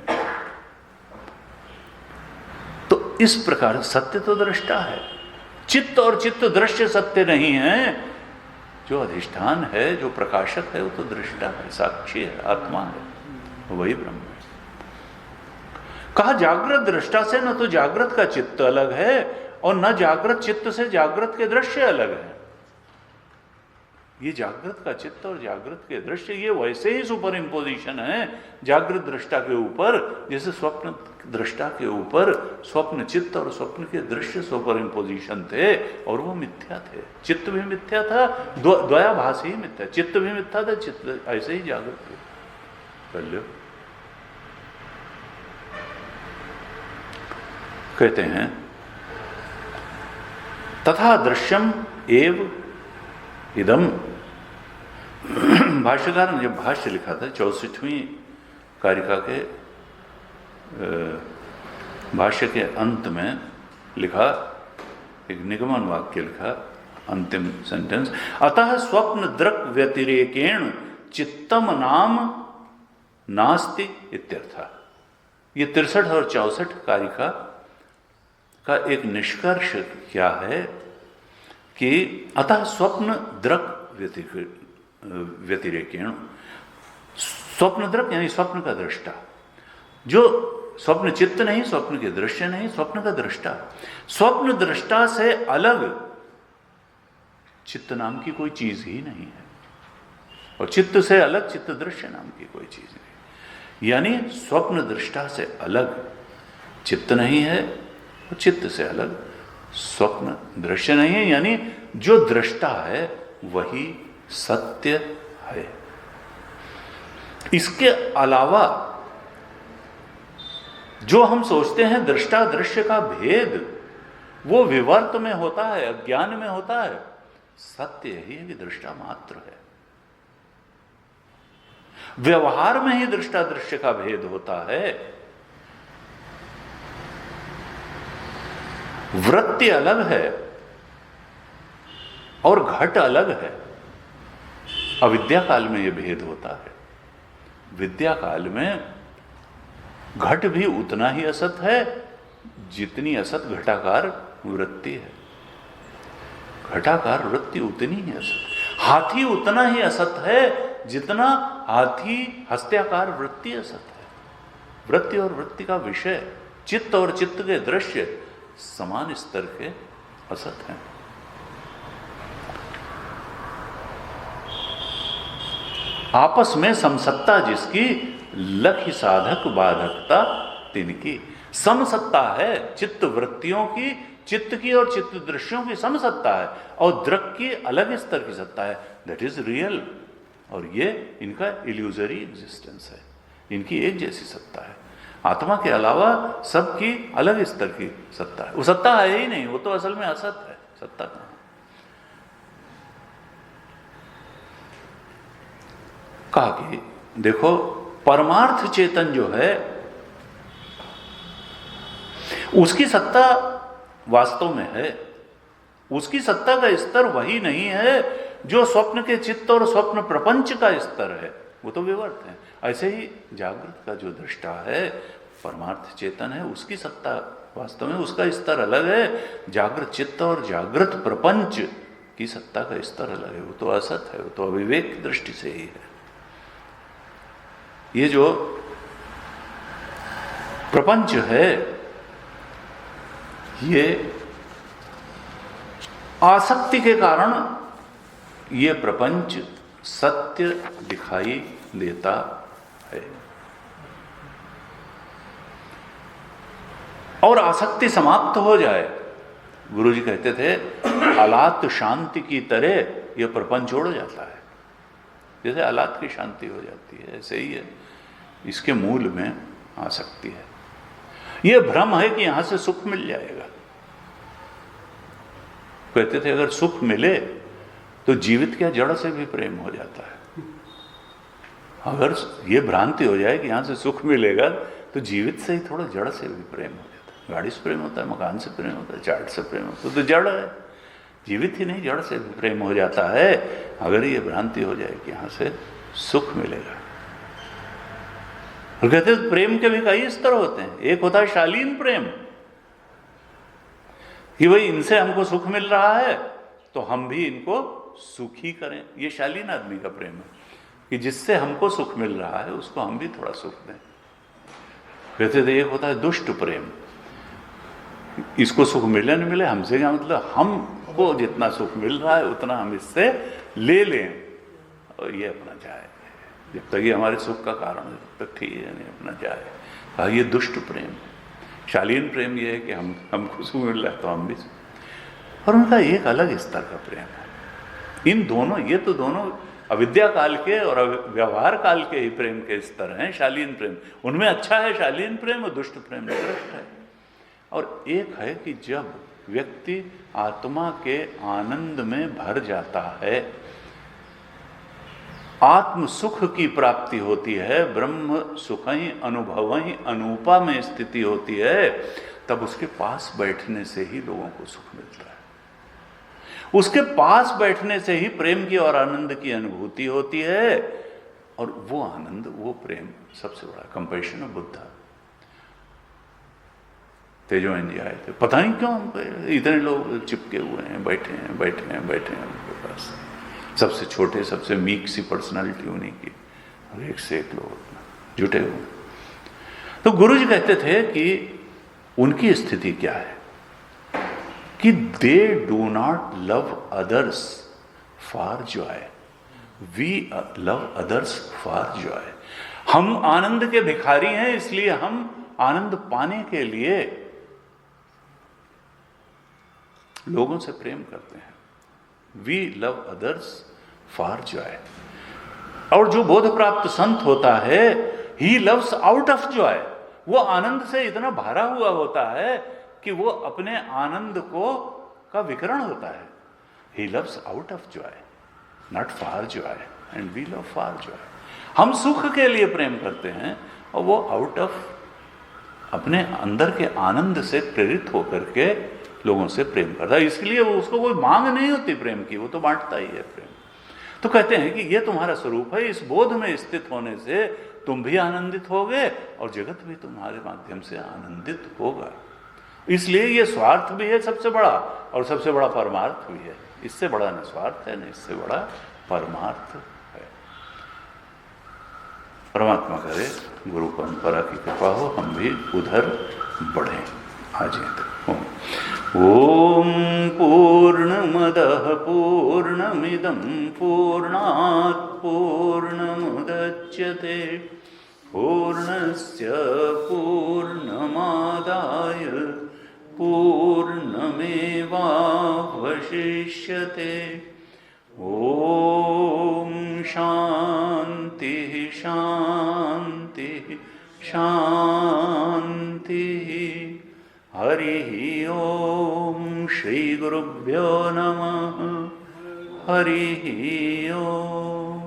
तो इस प्रकार सत्य तो दृष्टा है, चित्त और चित्त दृश्य सत्य नहीं है। जो अधिष्ठान है, जो प्रकाशक है, वो तो दृष्टा है, साक्षी है, आत्मा है, वही ब्रह्म है। कहा जागृत दृष्टा से न तो जागृत का चित्त अलग है और न जागृत चित्त से जागृत के दृश्य अलग है। ये जागृत का चित्त और जागृत के दृश्य ये वैसे ही सुपर इम्पोजिशन है जागृत दृष्टा के ऊपर, जैसे स्वप्न दृष्टा के ऊपर स्वप्न चित्त और स्वप्न के दृश्य सुपर इम्पोजिशन थे और वो मिथ्या थे। चित्त भी मिथ्या था, द्वयाभास ही मिथ्या, चित्त भी मिथ्या था, चित्त ऐसे ही जागृत थे। कर लो। कहते हैं तथा दृश्यम एव इदम। भाष्यकार ने जब भाष्य लिखा था 64वीं कारिका के भाष्य के अंत में लिखा, एक निगमन वाक्य लिखा, अंतिम सेंटेंस, अतः स्वप्न दृक् व्यतिरेकेण चित्तम नाम नास्ति इत्यर्थ। ये 63 और 64 कारिका का एक निष्कर्ष क्या है कि अतः स्वप्न दृक् व्यतिरेकेण, स्वप्न दृक् यानी स्वप्न का दृष्टा, जो स्वप्न चित्त नहीं, स्वप्न के दृश्य नहीं, स्वप्न का दृष्टा, स्वप्न दृष्टा से अलग चित्त नाम की कोई चीज ही नहीं है और चित्त से अलग चित्त दृश्य नाम की कोई चीज नहीं। यानी स्वप्न दृष्टा से अलग चित्त नहीं है तो चित्त से अलग स्वप्न दृश्य नहीं है, यानी जो दृष्टा है वही सत्य है। इसके अलावा जो हम सोचते हैं दृष्टा दृश्य का भेद, वो विवर्त में होता है, अज्ञान में होता है। सत्य यही है कि दृष्टा मात्र है। व्यवहार में ही दृष्टा दृश्य का भेद होता है। वृत्ति अलग है और घट अलग है। अविद्या काल में यह भेद होता है। विद्या काल में घट भी उतना ही असत है जितनी असत घटाकार वृत्ति है। घटाकार वृत्ति उतनी ही असत। हाथी उतना ही असत है जितना हाथी हस्त्याकार वृत्ति असत है। वृत्ति और वृत्ति का विषय, चित्त और चित्त के दृश्य समान स्तर के असत हैं। आपस में समसत्ता जिसकी, लख साधक बाधकता तिनकी। समसत्ता है चित्त वृत्तियों की, चित्त की और चित्त दृश्यों की समसत्ता है, और दृक् की अलग स्तर की सत्ता है। That is real. और ये इनका इल्यूजरी एग्जिस्टेंस है, इनकी एक जैसी सत्ता है। आत्मा के अलावा सबकी अलग स्तर की सत्ता है। वो सत्ता है ही नहीं, वो तो असल में असत है। सत्ता कहां? कहा कि देखो, परमार्थ चेतन जो है उसकी सत्ता वास्तव में है। उसकी सत्ता का स्तर वही नहीं है जो स्वप्न के चित्त और स्वप्न प्रपंच का स्तर है, वो तो विवर्त है। ऐसे ही जागृत का जो दृष्टा है, परमार्थ चेतन है, उसकी सत्ता वास्तव में, उसका स्तर अलग है। जागृत चित्त और जागृत प्रपंच की सत्ता का स्तर अलग है। वो तो असत है, वो तो अविवेक की दृष्टि से ही है। ये जो प्रपंच है, ये आसक्ति के कारण ये प्रपंच सत्य दिखाई देता है। और आसक्ति समाप्त हो जाए, गुरुजी कहते थे, अलात शांति की तरह यह प्रपंच छोड़ जाता है। जैसे अलात की शांति हो जाती है, ऐसे ही है। इसके मूल में आसक्ति है। यह भ्रम है कि यहां से सुख मिल जाएगा। कहते थे अगर सुख मिले तो जीवित क्या जड़ से भी प्रेम हो जाता है। अगर यह भ्रांति हो जाए कि यहां से सुख मिलेगा तो जीवित से ही थोड़ा जड़ से भी प्रेम हो जाता है। गाड़ी से प्रेम होता है, मकान से प्रेम होता है, चाट से प्रेम होता है, तो जड़ है। जीवित ही नहीं, जड़ से भी प्रेम हो जाता है। अगर ये भ्रांति हो जाए कि यहां से सुख मिलेगा। और कहते हैं प्रेम के भी कई स्तर होते हैं। एक होता है शालीन प्रेम, कि भाई इनसे हमको सुख मिल रहा है तो हम भी इनको सुखी करें। ये शालीन आदमी का प्रेम है, कि जिससे हमको सुख मिल रहा है उसको हम भी थोड़ा सुख दें। कहते थे एक होता है दुष्ट प्रेम, इसको सुख मिले न मिले हमसे क्या मतलब, हमको जितना सुख मिल रहा है उतना हम इससे ले लें और ये अपना जाए। जब तक ये हमारे सुख का कारण है तब तक ठीक है, नहीं अपना जाए। हाँ, ये दुष्ट प्रेम। शालीन प्रेम ये है कि हमको सुख मिल रहा है तो हम भी। और उनका एक अलग स्तर का प्रेम है। इन दोनों, ये तो दोनों अविद्या काल के और व्यवहार काल के ही प्रेम के स्तर हैं। शालीन प्रेम उनमें अच्छा है, शालीन प्रेम, और दुष्ट प्रेम निकृष्ट है। और एक है कि जब व्यक्ति आत्मा के आनंद में भर जाता है, आत्म सुख की प्राप्ति होती है, ब्रह्म सुख ही अनुभव ही अनूपा में स्थिति होती है, तब उसके पास बैठने से ही लोगों को सुख मिलता है। उसके पास बैठने से ही प्रेम की और आनंद की अनुभूति होती है। और वो आनंद, वो प्रेम सबसे बड़ा कंपैशन ऑफ बुद्धा। तेजोवन जी आए थे, पता नहीं क्यों हमको इतने लोग चिपके हुए हैं, बैठे हैं उनके पास। सबसे छोटे, सबसे मीक सी पर्सनालिटी उन्हीं की, और एक से एक लोग जुटे हुए। तो गुरु जी कहते थे कि उनकी स्थिति क्या है, कि they do not love others for joy, we love others for joy. हम आनंद के भिखारी हैं, इसलिए हम आनंद पाने के लिए लोगों से प्रेम करते हैं। We love others for joy. और जो बोध प्राप्त संत होता है, he loves out of joy. वो आनंद से इतना भरा हुआ होता है कि वो अपने आनंद को का विकरण होता है। He loves out of joy, not for joy, and we love for joy. हम सुख के लिए प्रेम करते हैं और वो आउट ऑफ अपने अंदर के आनंद से प्रेरित होकर के लोगों से प्रेम करता है। इसलिए वो उसको कोई मांग नहीं होती प्रेम की, वो तो बांटता ही है प्रेम। तो कहते हैं कि ये तुम्हारा स्वरूप है, इस बोध में स्थित होने से तुम भी आनंदित होगे और जगत भी तुम्हारे माध्यम से आनंदित होगा। इसलिए ये स्वार्थ भी है सबसे बड़ा, और सबसे बड़ा परमार्थ भी है। इससे बड़ा न स्वार्थ है, न इससे बड़ा परमार्थ है। परमात्मा करे गुरु परंपरा की कृपा हो, हम भी उधर बढ़ें। आज ओम पूर्णमदः पूर्णमिदं पूर्णात् पूर्णमुदच्यते पूर्णस्य पूर्णमादाय पूर्णमेवावशिष्यते। ओम शांति शांति शांति। हरि ओम। श्री गुरुभ्यो नमः। हरि ओम।